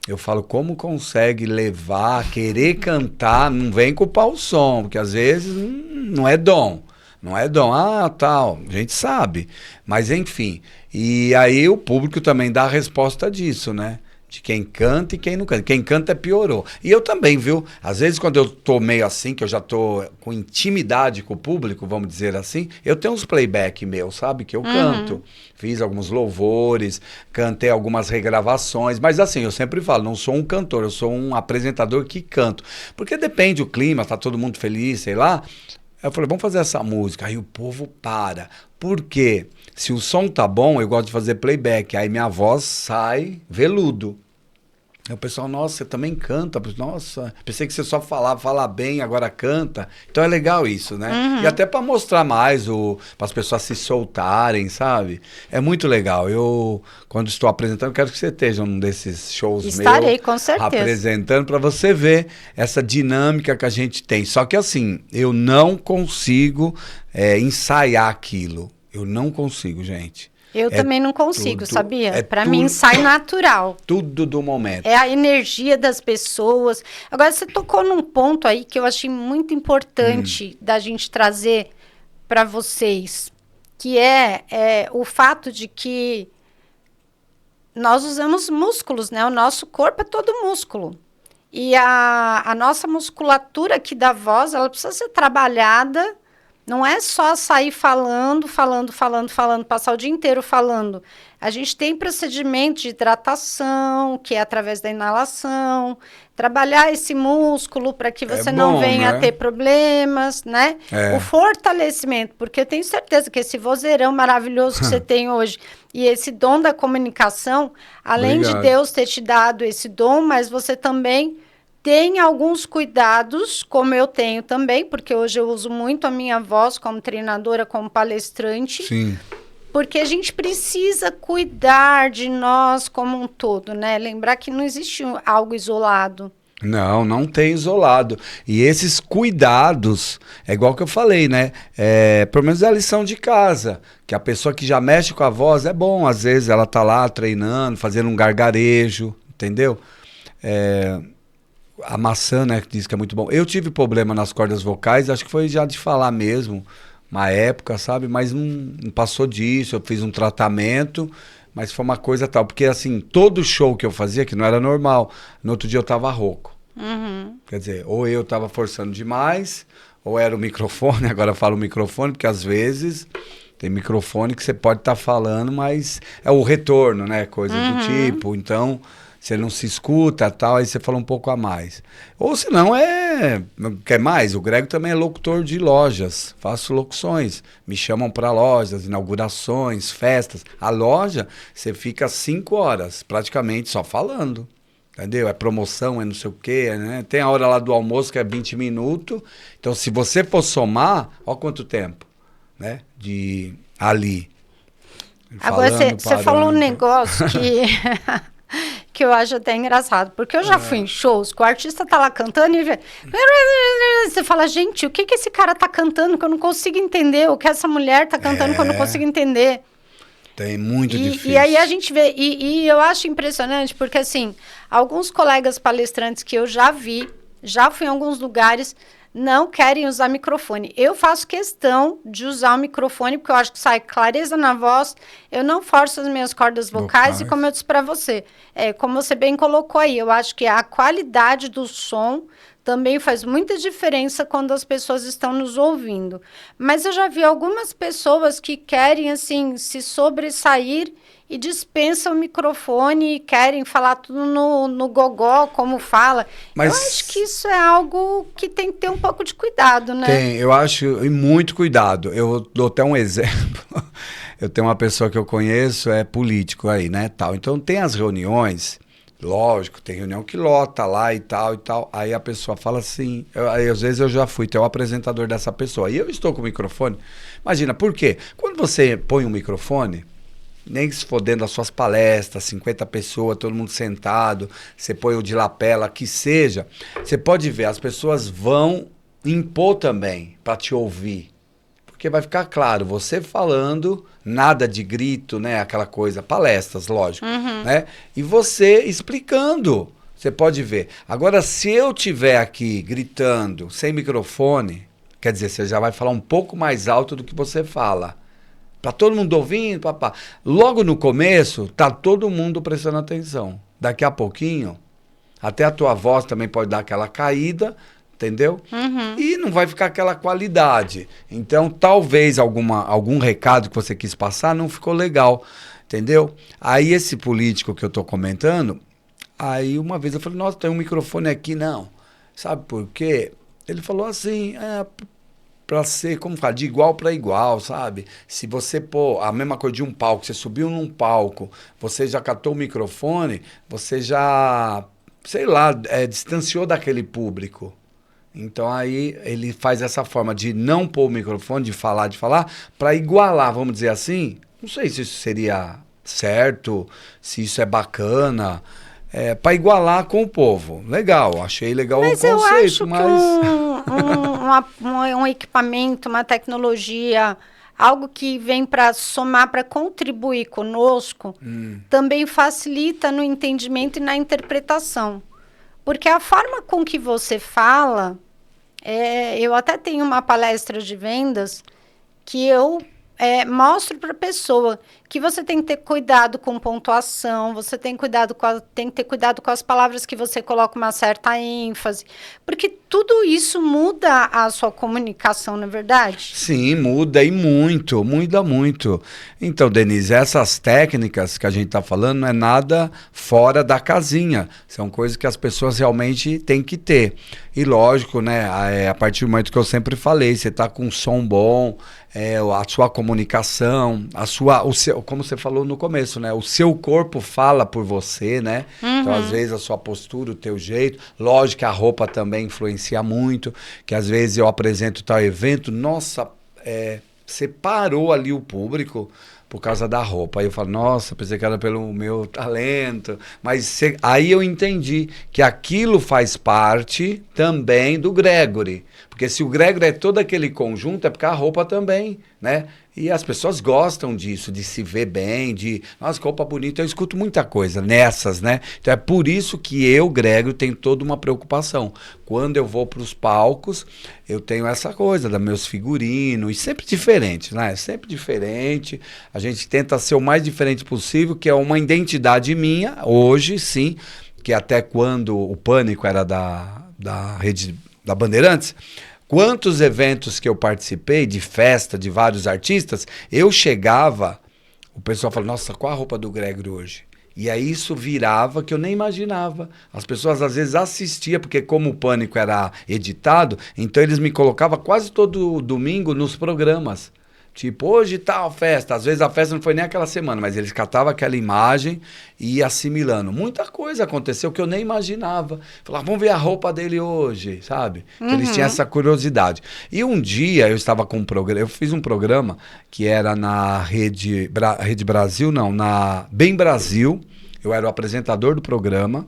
Eu falo, como consegue levar, querer cantar, não vem culpar o som, porque às vezes não é dom. Não é dom, tal, a gente sabe. Mas enfim, e aí o público também dá a resposta disso, né? De quem canta e quem não canta. Quem canta piorou. E eu também, viu? Às vezes quando eu tô meio assim, que eu já tô com intimidade com o público, vamos dizer assim, eu tenho uns playback meus, sabe? Que eu canto. Fiz alguns louvores, cantei algumas regravações, mas assim, eu sempre falo, não sou um cantor, eu sou um apresentador que canto. Porque depende do clima, tá todo mundo feliz, sei lá. Eu falei, vamos fazer essa música. Aí o povo para. Por quê? Se o som tá bom, eu gosto de fazer playback. Aí minha voz sai veludo. Aí o pessoal, nossa, você também canta? Nossa, pensei que você só fala bem, agora canta. Então é legal isso, né? E até para mostrar mais, para as pessoas se soltarem, sabe? É muito legal. Eu, quando estou apresentando, quero que você esteja num desses shows meus. Estarei, com certeza. Apresentando para você ver essa dinâmica que a gente tem. Só que assim, eu não consigo ensaiar aquilo. Eu não consigo, gente. Eu também não consigo, tudo, sabia? Para mim sai natural. Tudo do momento. É a energia das pessoas. Agora, você tocou num ponto aí que eu achei muito importante da gente trazer para vocês, que é o fato de que nós usamos músculos, né? O nosso corpo é todo músculo. E a nossa musculatura aqui da voz, ela precisa ser trabalhada. Não é só sair falando, passar o dia inteiro falando. A gente tem procedimento de hidratação, que é através da inalação, trabalhar esse músculo para que você não venha a ter problemas, né? O fortalecimento, porque eu tenho certeza que esse vozeirão maravilhoso que você tem hoje e esse dom da comunicação, além de Deus ter te dado esse dom, mas você também tem alguns cuidados, como eu tenho também, porque hoje eu uso muito a minha voz como treinadora, como palestrante. Sim. Porque a gente precisa cuidar de nós como um todo, né? Lembrar que não existe algo isolado. Não, não tem isolado. E esses cuidados, é igual que eu falei, né? Pelo menos é a lição de casa. Que a pessoa que já mexe com a voz, é bom. Às vezes ela tá lá treinando, fazendo um gargarejo, entendeu? A maçã, né, que diz que é muito bom. Eu tive problema nas cordas vocais, acho que foi já de falar mesmo, uma época, sabe? Mas não passou disso, eu fiz um tratamento, mas foi uma coisa tal. Porque, assim, todo show que eu fazia, que não era normal, no outro dia eu tava rouco. Quer dizer, ou eu tava forçando demais, ou era o microfone, agora eu falo microfone, porque às vezes tem microfone que você pode estar falando, mas é o retorno, né? Coisa do tipo, então... Você não se escuta, tal, aí você fala um pouco a mais. Ou se não, quer mais? O Grego também é locutor de lojas. Faço locuções. Me chamam para lojas, inaugurações, festas. A loja, você fica 5 horas, praticamente, só falando. Entendeu? É promoção, é não sei o quê, né? Tem a hora lá do almoço, que é 20 minutos. Então, se você for somar, ó quanto tempo, né? De ali. Agora, você falou um negócio que... que eu acho até engraçado, porque eu já fui em shows que o artista tá lá cantando e você fala, gente, o que esse cara tá cantando que eu não consigo entender, o que essa mulher tá cantando que eu não consigo entender. Tem muito difícil. E aí a gente vê, e eu acho impressionante, porque assim, alguns colegas palestrantes que eu já vi, já fui em alguns lugares, não querem usar microfone. Eu faço questão de usar o microfone, porque eu acho que sai clareza na voz, eu não forço as minhas cordas vocais, e como eu disse para você, como você bem colocou aí, eu acho que a qualidade do som também faz muita diferença quando as pessoas estão nos ouvindo. Mas eu já vi algumas pessoas que querem, assim, se sobressair e dispensam o microfone e querem falar tudo no gogó, como fala. Mas eu acho que isso é algo que tem que ter um pouco de cuidado, né? Tem, eu acho, e muito cuidado. Eu dou até um exemplo. Eu tenho uma pessoa que eu conheço, é político aí, né, tal. Então tem as reuniões, lógico, tem reunião que lota lá e tal e tal. Aí a pessoa fala assim, aí às vezes eu já fui ter o apresentador dessa pessoa. E eu estou com o microfone. Imagina, por quê? Quando você põe um microfone... Nem se for dentro das suas palestras, 50 pessoas, todo mundo sentado, você põe o de lapela, que seja, você pode ver, as pessoas vão impor também para te ouvir. Porque vai ficar claro, você falando, nada de grito, né, aquela coisa, palestras, lógico, né? E você explicando, você pode ver. Agora, se eu tiver aqui gritando, sem microfone, quer dizer, você já vai falar um pouco mais alto do que você fala. Tá todo mundo ouvindo, papá. Logo no começo, tá todo mundo prestando atenção. Daqui a pouquinho, até a tua voz também pode dar aquela caída, entendeu? E não vai ficar aquela qualidade. Então, talvez algum recado que você quis passar não ficou legal, entendeu? Aí esse político que eu tô comentando, aí uma vez eu falei, nossa, tem um microfone aqui, não. Sabe por quê? Ele falou assim, para ser, como fala, de igual para igual, sabe? Se você pôr a mesma coisa de um palco, você subiu num palco, você já catou o microfone, você já, sei lá, distanciou daquele público. Então aí ele faz essa forma de não pôr o microfone, de falar, para igualar, vamos dizer assim. Não sei se isso seria certo, se isso é bacana. Para igualar com o povo. Legal, achei legal o conceito, eu acho mas... que um equipamento, uma tecnologia algo que vem para somar, para contribuir conosco, também facilita no entendimento e na interpretação. Porque a forma com que você fala, eu até tenho uma palestra de vendas que eu mostro para a pessoa que você tem que ter cuidado com pontuação, você tem que ter cuidado com as palavras que você coloca uma certa ênfase, porque tudo isso muda a sua comunicação, não é verdade? Sim, muda e muito, muda muito. Então, Denise, essas técnicas que a gente está falando não é nada fora da casinha, são coisas que as pessoas realmente têm que ter. E lógico, né, a partir do momento que eu sempre falei, você está com um som bom, a sua comunicação, como você falou no começo, né? O seu corpo fala por você, né? Então, às vezes, a sua postura, o teu jeito. Lógico que a roupa também influencia muito, que às vezes eu apresento tal evento, nossa, você parou ali o público por causa da roupa. Aí eu falo, nossa, pensei que era pelo meu talento. Mas aí eu entendi que aquilo faz parte também do Gregory. Porque se o Gregory é todo aquele conjunto, é porque a roupa também, né? E as pessoas gostam disso, de se ver bem, nossa, que roupa bonita. Eu escuto muita coisa nessas, né? Então é por isso que eu, Gregory, tenho toda uma preocupação. Quando eu vou para os palcos, eu tenho essa coisa dos meus figurinos, e sempre diferente, né? Sempre diferente. A gente tenta ser o mais diferente possível, que é uma identidade minha, hoje sim, que até quando o Pânico era da rede da Bandeirantes, quantos eventos que eu participei, de festa, de vários artistas, eu chegava, o pessoal falava, nossa, qual a roupa do Gregory hoje? E aí isso virava que eu nem imaginava. As pessoas às vezes assistiam, porque como o Pânico era editado, então eles me colocavam quase todo domingo nos programas. Tipo, hoje tal festa. Às vezes a festa não foi nem aquela semana, mas eles catavam aquela imagem e ia assimilando. Muita coisa aconteceu que eu nem imaginava. Falavam, vamos ver a roupa dele hoje, sabe? Então, eles tinham essa curiosidade. E um dia eu estava com um programa, eu fiz um programa que era na Rede Brasil, não, na Bem Brasil. Eu era o apresentador do programa.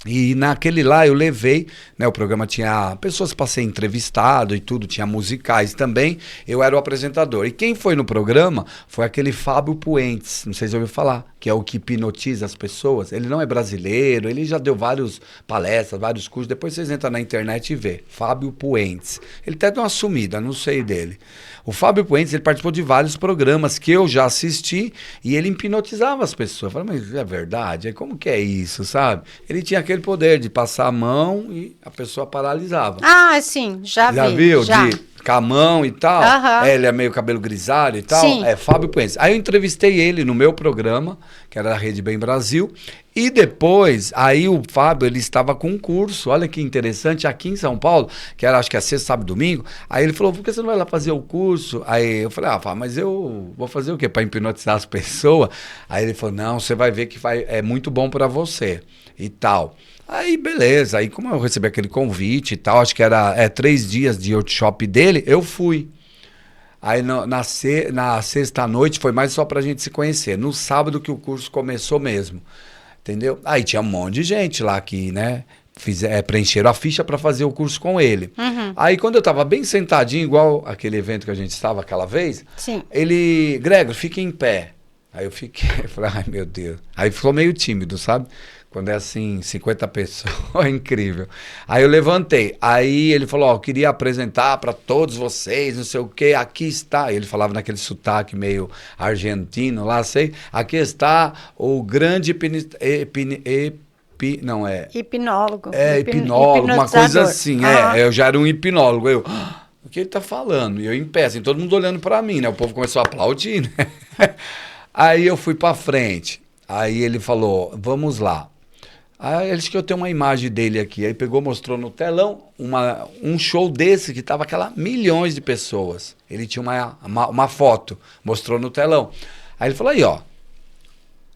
E naquele lá eu levei, né, o programa tinha pessoas para ser entrevistado e tudo, tinha musicais também, eu era o apresentador. E quem foi no programa foi aquele Fábio Puentes, não sei se você ouviu falar, que é o que hipnotiza as pessoas. Ele não é brasileiro, ele já deu várias palestras, vários cursos, depois vocês entram na internet e vê. Fábio Puentes. Ele até deu uma sumida, não sei dele. O Fábio Puentes, ele participou de vários programas que eu já assisti e ele hipnotizava as pessoas. Eu falei, mas é verdade? Como que é isso, sabe? Ele tinha aquele poder de passar a mão e a pessoa paralisava. Ah, sim, já vi. Já viu? Já. Com a mão e tal. Ele é meio cabelo grisalho e tal. Sim. Fábio Puentes. Aí eu entrevistei ele no meu programa, que era da Rede Bem Brasil. E depois, aí o Fábio, ele estava com um curso, olha que interessante, aqui em São Paulo, que era, acho que é sexta, sábado, domingo. Aí ele falou, por que você não vai lá fazer o curso? Aí eu falei, Fábio, mas eu vou fazer o quê? Para hipnotizar as pessoas? Aí ele falou, não, você vai ver que é muito bom para você e tal. Aí, beleza. Aí, como eu recebi aquele convite e tal, acho que era 3 dias de workshop dele, eu fui. Aí, na sexta noite, foi mais só pra gente se conhecer. No sábado que o curso começou mesmo, entendeu? Aí tinha um monte de gente lá que, né, preencheram a ficha para fazer o curso com ele. Aí, quando eu tava bem sentadinho, igual aquele evento que a gente estava aquela vez, Sim. ele, Gregory, fica em pé. Aí eu fiquei, falei, ai meu Deus. Aí ficou meio tímido, sabe? Quando é assim, 50 pessoas, é incrível. Aí eu levantei. Aí ele falou, eu queria apresentar para todos vocês, não sei o quê, aqui está. Ele falava naquele sotaque meio argentino lá, sei. Aqui está o grande hipnólogo. Hipnólogo, uma coisa assim. Eu já era um hipnólogo. O que ele tá falando? E eu em pé, assim, todo mundo olhando para mim, né? O povo começou a aplaudir, né? Aí eu fui para frente. Aí ele falou, vamos lá. Aí ele disse que eu tenho uma imagem dele aqui. Aí pegou, mostrou no telão um show desse que tava aquela milhões de pessoas. Ele tinha uma foto, mostrou no telão. Aí ele falou, aí ó.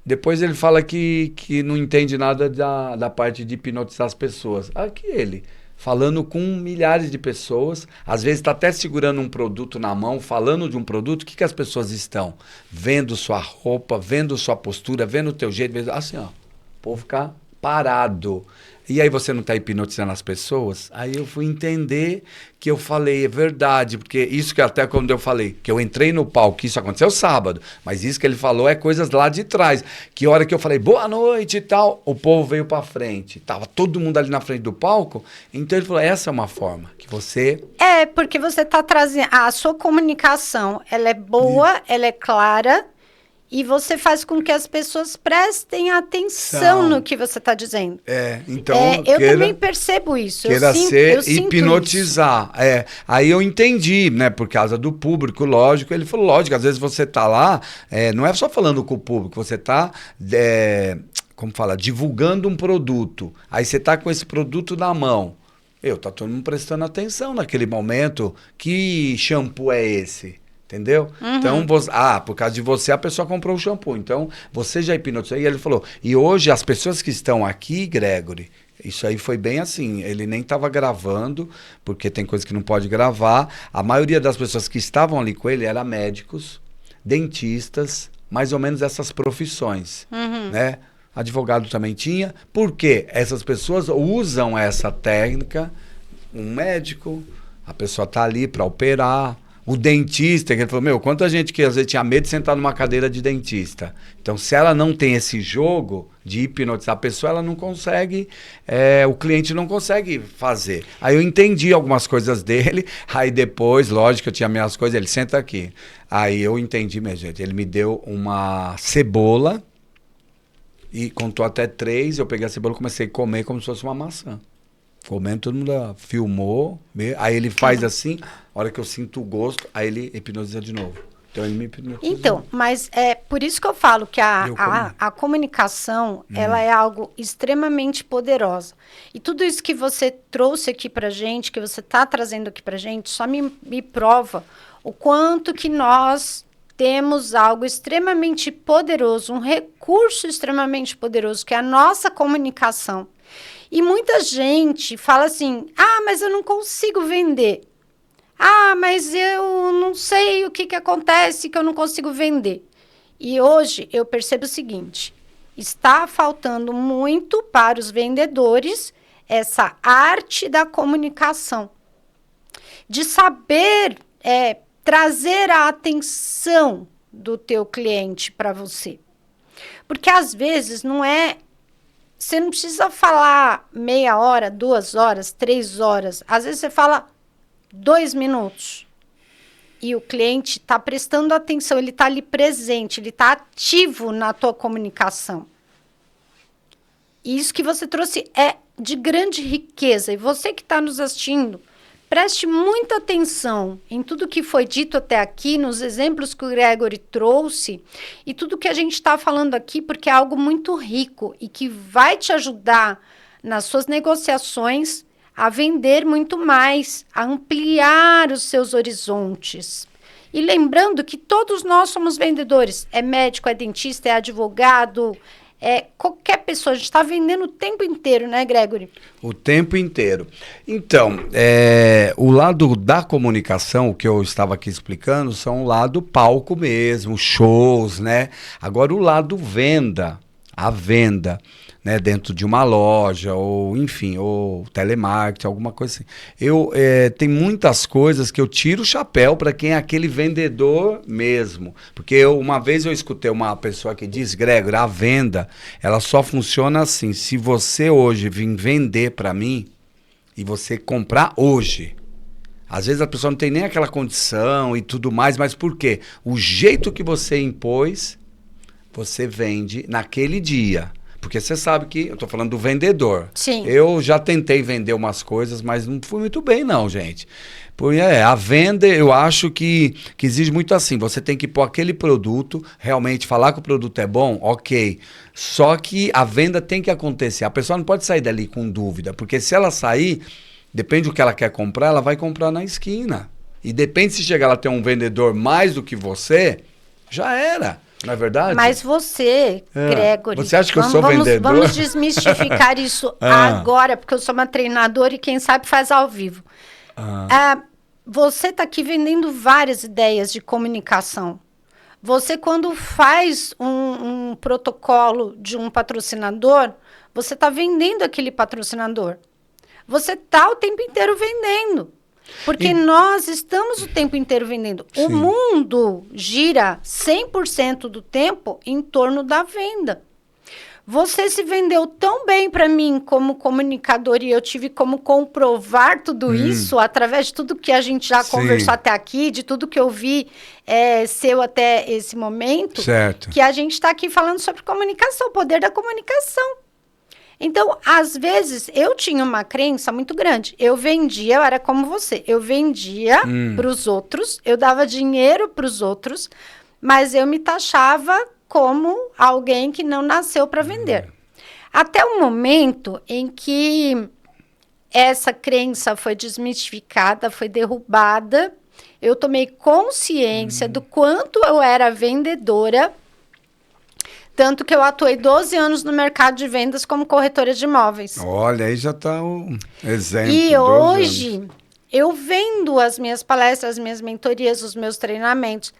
Depois ele fala que não entende nada da parte de hipnotizar as pessoas. Aqui ele, falando com milhares de pessoas, às vezes está até segurando um produto na mão, falando de um produto, o que as pessoas estão? Vendo sua roupa, vendo sua postura, vendo o teu jeito, assim ó, o povo ficar parado. E aí você não está hipnotizando as pessoas? Aí eu fui entender que eu falei, é verdade, porque isso que até quando eu falei, que eu entrei no palco, isso aconteceu sábado, mas isso que ele falou é coisas lá de trás. Que hora que eu falei, boa noite e tal, o povo veio para frente. Tava todo mundo ali na frente do palco, então ele falou, essa é uma forma que você... Porque você está trazendo... A sua comunicação, ela é boa, ela é clara... E você faz com que as pessoas prestem atenção no que você está dizendo. Então... eu também percebo isso. Queira hipnotizar. Aí eu entendi, né? Por causa do público, lógico. Ele falou, lógico, às vezes você tá lá, não é só falando com o público, você tá... como fala? Divulgando um produto. Aí você tá com esse produto na mão. Tá todo mundo prestando atenção naquele momento. Que shampoo é esse? Entendeu? Uhum. Então, por causa de você, a pessoa comprou o shampoo. Então, você já hipnotizou. E ele falou, e hoje as pessoas que estão aqui, Gregory, isso aí foi bem assim, ele nem estava gravando, porque tem coisa que não pode gravar. A maioria das pessoas que estavam ali com ele eram médicos, dentistas, mais ou menos essas profissões, né? Advogado também tinha, porque essas pessoas usam essa técnica, um médico, a pessoa está ali para operar. O dentista, que ele falou, quanta gente que às vezes tinha medo de sentar numa cadeira de dentista. Então, se ela não tem esse jogo de hipnotizar a pessoa, ela não consegue, o cliente não consegue fazer. Aí eu entendi algumas coisas dele, aí depois, lógico, eu tinha minhas coisas, ele senta aqui. Aí eu entendi, minha gente, ele me deu uma cebola e contou até 3, eu peguei a cebola e comecei a comer como se fosse uma maçã. Comendo, todo mundo filmou, aí ele faz assim, a hora que eu sinto o gosto, aí ele hipnotiza de novo. Então ele me hipnotiza. Então, mas é por isso que eu falo que a comunicação, ela é algo extremamente poderosa. E tudo isso que você trouxe aqui pra gente, que você está trazendo aqui pra gente, só me prova o quanto que nós temos algo extremamente poderoso, um recurso extremamente poderoso, que é a nossa comunicação. E muita gente fala assim, mas eu não consigo vender. Mas eu não sei o que acontece que eu não consigo vender. E hoje eu percebo o seguinte, está faltando muito para os vendedores essa arte da comunicação. De saber trazer a atenção do teu cliente para você. Porque às vezes você não precisa falar meia hora, 2 horas, 3 horas. Às vezes você fala 2 minutos. E o cliente está prestando atenção, ele está ali presente, ele está ativo na tua comunicação. E isso que você trouxe é de grande riqueza. E você que está nos assistindo, preste muita atenção em tudo que foi dito até aqui, nos exemplos que o Gregory trouxe e tudo que a gente está falando aqui, porque é algo muito rico e que vai te ajudar nas suas negociações a vender muito mais, a ampliar os seus horizontes. E lembrando que todos nós somos vendedores, é médico, é dentista, é advogado, qualquer pessoa, a gente está vendendo o tempo inteiro, né, Gregory? O tempo inteiro. Então, o lado da comunicação, o que eu estava aqui explicando, são o lado palco mesmo, shows, né? Agora, o lado venda, a venda, né, dentro de uma loja, ou enfim, ou telemarketing, alguma coisa assim. Tem muitas coisas que eu tiro o chapéu para quem é aquele vendedor mesmo. Porque uma vez eu escutei uma pessoa que diz, Gregory, a venda, ela só funciona assim, se você hoje vir vender para mim e você comprar hoje. Às vezes a pessoa não tem nem aquela condição e tudo mais, mas por quê? O jeito que você impôs, você vende naquele dia. Porque você sabe que, eu estou falando do vendedor. Sim. Eu já tentei vender umas coisas, mas não fui muito bem não, gente. Porque a venda, eu acho que exige muito assim. Você tem que pôr aquele produto, realmente falar que o produto é bom, ok. Só que a venda tem que acontecer. A pessoa não pode sair dali com dúvida. Porque se ela sair, depende do que ela quer comprar, ela vai comprar na esquina. E depende se chegar ela ter um vendedor mais do que você, já era. Não é verdade? Mas você, Gregory... Você acha que eu sou vendedor? Vamos desmistificar isso agora, porque eu sou uma treinadora e quem sabe faz ao vivo. Você está aqui vendendo várias ideias de comunicação. Você, quando faz um protocolo de um patrocinador, você está vendendo aquele patrocinador. Você está o tempo inteiro vendendo. Porque nós estamos o tempo inteiro vendendo. Sim. O mundo gira 100% do tempo em torno da venda. Você se vendeu tão bem para mim como comunicador e eu tive como comprovar tudo isso através de tudo que a gente já conversou até aqui, de tudo que eu vi seu até esse momento, certo. que a gente está aqui falando sobre comunicação, o poder da comunicação. Então, às vezes, eu tinha uma crença muito grande. Eu era como você, eu vendia para os outros, eu dava dinheiro para os outros, mas eu me taxava como alguém que não nasceu para vender. Até o momento em que essa crença foi desmistificada, foi derrubada, eu tomei consciência do quanto eu era vendedora, tanto que eu atuei 12 anos no mercado de vendas como corretora de imóveis. Olha, aí já está um exemplo. E hoje, eu vendo as minhas palestras, as minhas mentorias, os meus treinamentos,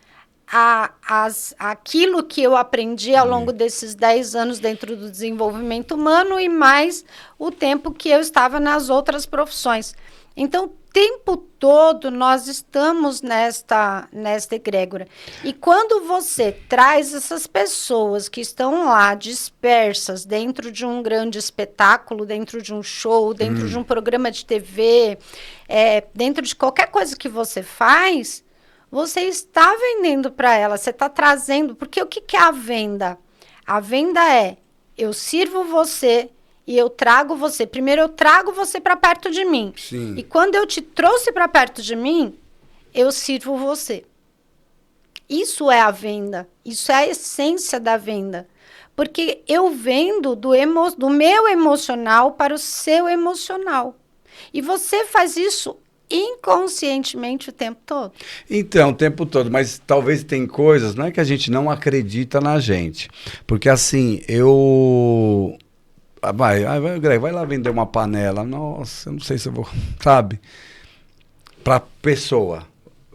aquilo que eu aprendi ao longo desses 10 anos dentro do desenvolvimento humano e mais o tempo que eu estava nas outras profissões. Então, o tempo todo nós estamos nesta egrégora. E quando você traz essas pessoas que estão lá dispersas dentro de um grande espetáculo, dentro de um show, dentro de um programa de TV, dentro de qualquer coisa que você faz, você está vendendo para ela, você está trazendo. Porque o que é a venda? A venda é, eu sirvo você e eu trago você. Primeiro eu trago você para perto de mim. Sim. E quando eu te trouxe para perto de mim, eu sirvo você. Isso é a venda. Isso é a essência da venda. Porque eu vendo do meu emocional para o seu emocional. E você faz isso inconscientemente o tempo todo. Então, o tempo todo, mas talvez tem coisas, não é que a gente não acredita na gente. Porque assim, Greg, vai lá vender uma panela. Nossa, eu não sei se eu vou, sabe? Pra pessoa.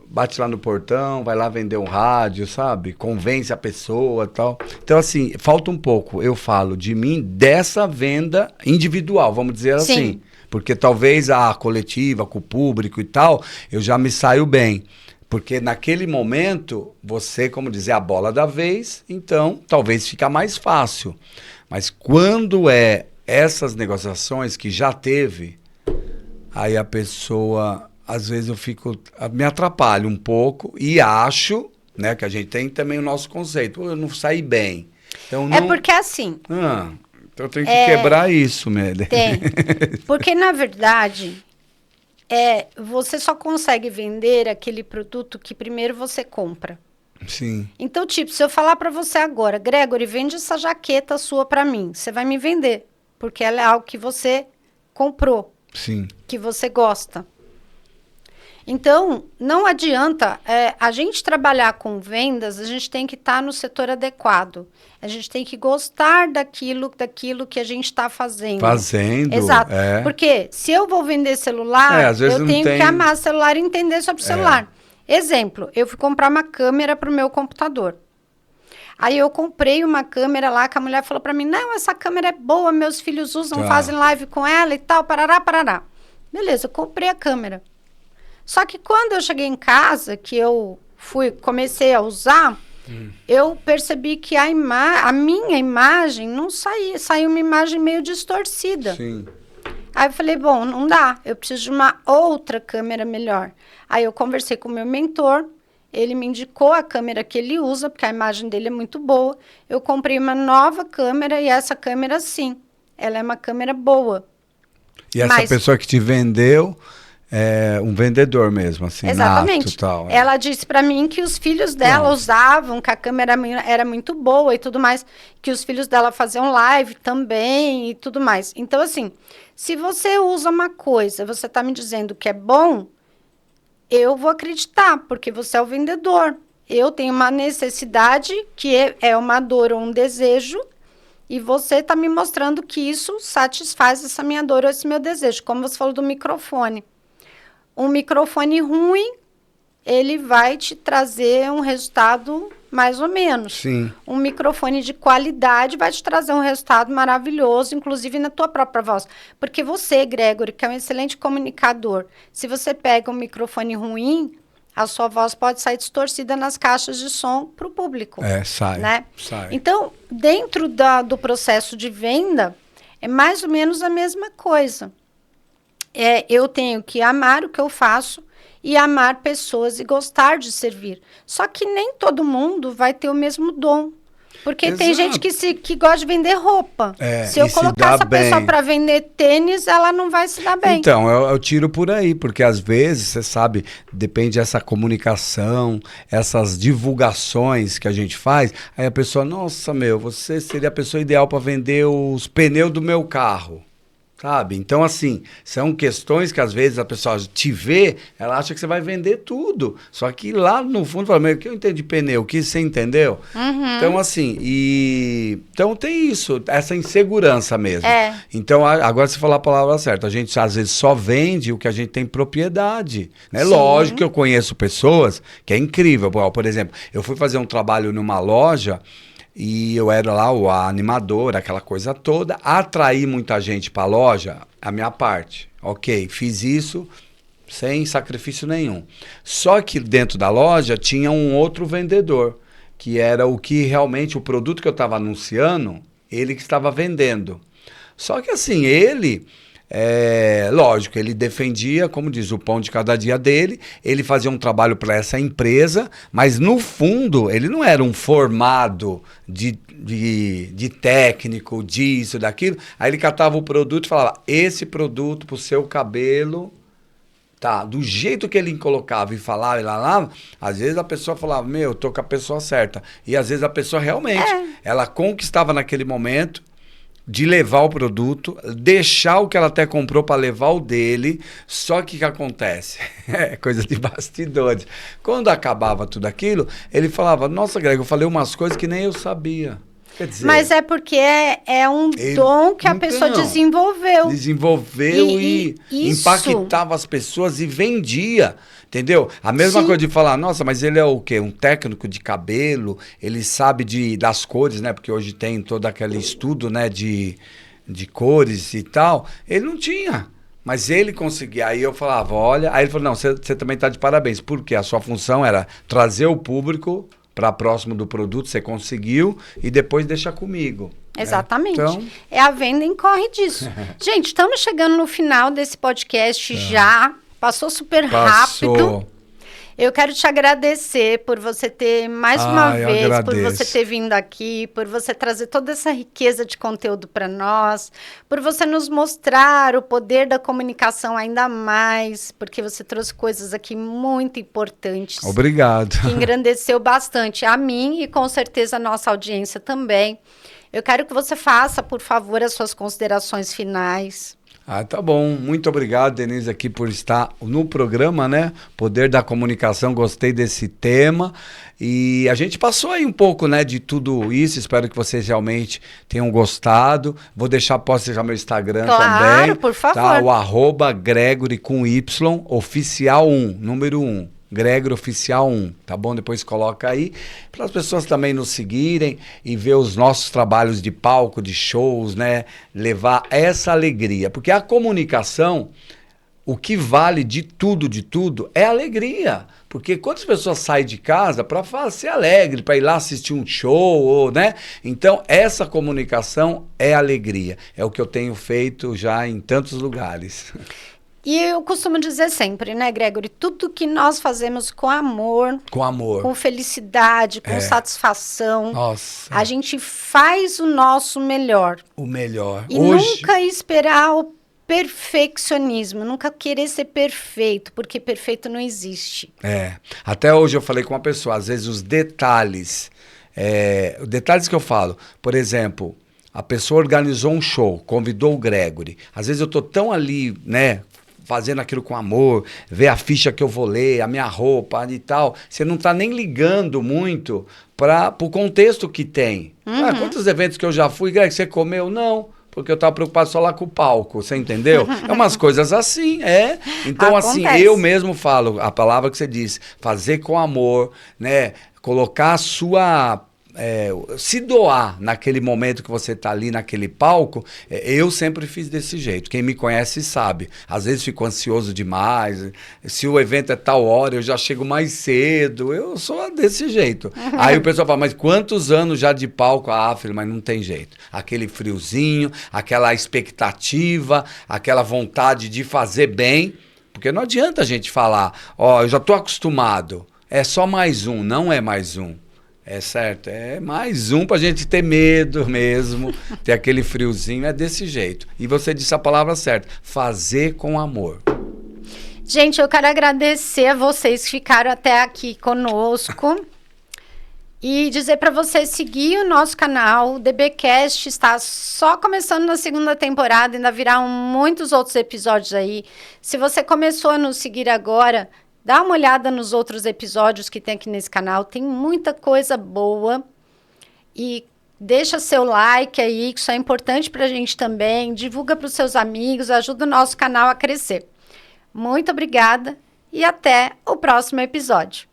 Bate lá no portão, vai lá vender um rádio, sabe? Convence a pessoa e tal. Então, assim, falta um pouco, eu falo, de mim, dessa venda individual, vamos dizer assim. Porque talvez a coletiva, com o público e tal, eu já me saio bem. Porque naquele momento, você, como dizer, a bola da vez, então talvez fica mais fácil. Mas quando essas negociações que já teve, aí a pessoa, às vezes me atrapalho um pouco e acho, né, que a gente tem também o nosso conceito, eu não saí bem. Então, não... porque assim... Então eu tenho que quebrar isso, Mélia. Tem. Porque, na verdade, você só consegue vender aquele produto que primeiro você compra. Sim. Então, tipo, se eu falar para você agora, Gregory, vende essa jaqueta sua para mim, você vai me vender. Porque ela é algo que você comprou. Sim. Que você gosta. Então, não adianta, a gente trabalhar com vendas, a gente tem que estar no setor adequado. A gente tem que gostar daquilo que a gente está fazendo. Exato. Porque se eu vou vender celular, eu tenho que amar celular e entender sobre celular. Exemplo, eu fui comprar uma câmera para o meu computador. Aí eu comprei uma câmera lá que a mulher falou para mim, não, essa câmera é boa, meus filhos usam, fazem live com ela e tal, parará, parará. Beleza, eu comprei a câmera. Só que quando eu cheguei em casa, que eu comecei a usar, eu percebi que a minha imagem não saiu uma imagem meio distorcida. Sim. Aí eu falei, bom, não dá, eu preciso de uma outra câmera melhor. Aí eu conversei com o meu mentor, ele me indicou a câmera que ele usa, porque a imagem dele é muito boa. Eu comprei uma nova câmera e essa câmera, sim, ela é uma câmera boa. E essa pessoa que te vendeu... um vendedor mesmo, assim, exatamente. Nato, tal, Ela disse para mim que os filhos dela usavam, que a câmera era muito boa e tudo mais, que os filhos dela faziam live também e tudo mais. Então, assim, se você usa uma coisa, você está me dizendo que é bom, eu vou acreditar, porque você é o vendedor. Eu tenho uma necessidade, que é uma dor ou um desejo, e você está me mostrando que isso satisfaz essa minha dor ou esse meu desejo. Como você falou do microfone. Um microfone ruim, ele vai te trazer um resultado mais ou menos. Sim. Um microfone de qualidade vai te trazer um resultado maravilhoso, inclusive na tua própria voz. Porque você, Gregory, que é um excelente comunicador, se você pega um microfone ruim, a sua voz pode sair distorcida nas caixas de som para o público. Sai. Né? Sai. Então, dentro do processo de venda, é mais ou menos a mesma coisa. Eu tenho que amar o que eu faço e amar pessoas e gostar de servir. Só que nem todo mundo vai ter o mesmo dom. Porque tem gente que gosta de vender roupa. Se eu colocar essa pessoa para vender tênis, ela não vai se dar bem. Então, eu tiro por aí, porque às vezes, você sabe, depende dessa comunicação, essas divulgações que a gente faz, aí a pessoa, nossa, você seria a pessoa ideal para vender os pneus do meu carro. Sabe? Então, assim, são questões que às vezes a pessoa te vê, ela acha que você vai vender tudo. Só que lá no fundo, fala, o que eu entendo de pneu? O que você entendeu? Então, assim, então tem isso, essa insegurança mesmo. Então, agora você falou a palavra certa. A gente às vezes só vende o que a gente tem propriedade. Né? Lógico que eu conheço pessoas que é incrível. Por exemplo, eu fui fazer um trabalho numa loja. E eu era lá o animador, aquela coisa toda. Atraí muita gente para a loja, a minha parte. Ok, fiz isso sem sacrifício nenhum. Só que dentro da loja tinha um outro vendedor, que era o que realmente, o produto que eu estava anunciando, ele que estava vendendo. Só que assim, ele... lógico, ele defendia, como diz, o pão de cada dia dele, ele fazia um trabalho para essa empresa, mas no fundo ele não era um formado de técnico, disso, daquilo. Aí ele catava o produto e falava, esse produto para o seu cabelo, tá, do jeito que ele colocava e falava e lá, às vezes a pessoa falava, eu tô com a pessoa certa. E às vezes a pessoa realmente, ela conquistava naquele momento, de levar o produto, deixar o que ela até comprou para levar o dele, só que o que acontece? É coisa de bastidores. Quando acabava tudo aquilo, ele falava, nossa, Greg, eu falei umas coisas que nem eu sabia. Quer dizer, mas é porque é um dom que a pessoa desenvolveu. Desenvolveu e impactava as pessoas e vendia. Entendeu? A mesma coisa de falar, nossa, mas ele é o quê? Um técnico de cabelo, ele sabe das cores, né? Porque hoje tem todo aquele estudo, né? De cores e tal. Ele não tinha. Mas ele conseguia. Aí eu falava, olha... Aí ele falou, não, você também está de parabéns. Porque a sua função era trazer o público para próximo do produto, você conseguiu, e depois deixa comigo. Exatamente. Então... a venda incorre disso. Gente, estamos chegando no final desse podcast já... Passou super rápido. Eu quero te agradecer por você ter, mais uma vez, por você ter vindo aqui, por você trazer toda essa riqueza de conteúdo para nós, por você nos mostrar o poder da comunicação ainda mais, porque você trouxe coisas aqui muito importantes. Obrigado. Que engrandeceu bastante a mim e com certeza a nossa audiência também. Eu quero que você faça, por favor, as suas considerações finais. Tá bom. Muito obrigado, Denise, aqui por estar no programa, né? Poder da comunicação, gostei desse tema. E a gente passou aí um pouco, né, de tudo isso. Espero que vocês realmente tenham gostado. Posso deixar meu Instagram também. Claro, por favor. Tá? O @Gregory com Y, oficial 1, número 1. Gregory Oficial 1, tá bom? Depois coloca aí, para as pessoas também nos seguirem e ver os nossos trabalhos de palco, de shows, né? Levar essa alegria, porque a comunicação, o que vale de tudo, é alegria. Porque quantas pessoas saem de casa para ser alegre, para ir lá assistir um show, né? Então, essa comunicação é alegria. É o que eu tenho feito já em tantos lugares. E eu costumo dizer sempre, né, Gregory? Tudo que nós fazemos com amor, com felicidade, com satisfação, a gente faz o nosso melhor. O melhor. E nunca esperar o perfeccionismo, nunca querer ser perfeito, porque perfeito não existe. Até hoje eu falei com uma pessoa, às vezes os detalhes que eu falo, por exemplo, a pessoa organizou um show, convidou o Gregory, às vezes eu tô tão ali, né, fazendo aquilo com amor, ver a ficha que eu vou ler, a minha roupa e tal. Você não está nem ligando muito para o contexto que tem. Quantos eventos que eu já fui, Greg, você comeu? Não. porque eu estava preocupado só lá com o palco, você entendeu? É umas coisas assim, Então, Acontece. assim, eu mesmo falo, a palavra que você disse, fazer com amor, né? Colocar a sua... se doar naquele momento que você está ali naquele palco, eu sempre fiz desse jeito. Quem me conhece sabe. Às vezes fico ansioso demais. Se o evento é tal hora, eu já chego mais cedo. Eu sou desse jeito. Aí o pessoal fala, mas quantos anos já de palco? Ah, filho, mas não tem jeito. Aquele friozinho, aquela expectativa, aquela vontade de fazer bem. Porque não adianta a gente falar, ó, eu já estou acostumado. É só mais um, não é mais um. É certo, é mais um pra gente ter medo mesmo, ter aquele friozinho, é desse jeito. E você disse a palavra certa, fazer com amor. Gente, eu quero agradecer a vocês que ficaram até aqui conosco e dizer para vocês seguir o nosso canal. O DBcast está só começando na segunda temporada, ainda virão muitos outros episódios aí. Se você começou a nos seguir agora, dá uma olhada nos outros episódios que tem aqui nesse canal. Tem muita coisa boa. E deixa seu like aí, que isso é importante para a gente também. Divulga para os seus amigos, ajuda o nosso canal a crescer. Muito obrigada e até o próximo episódio.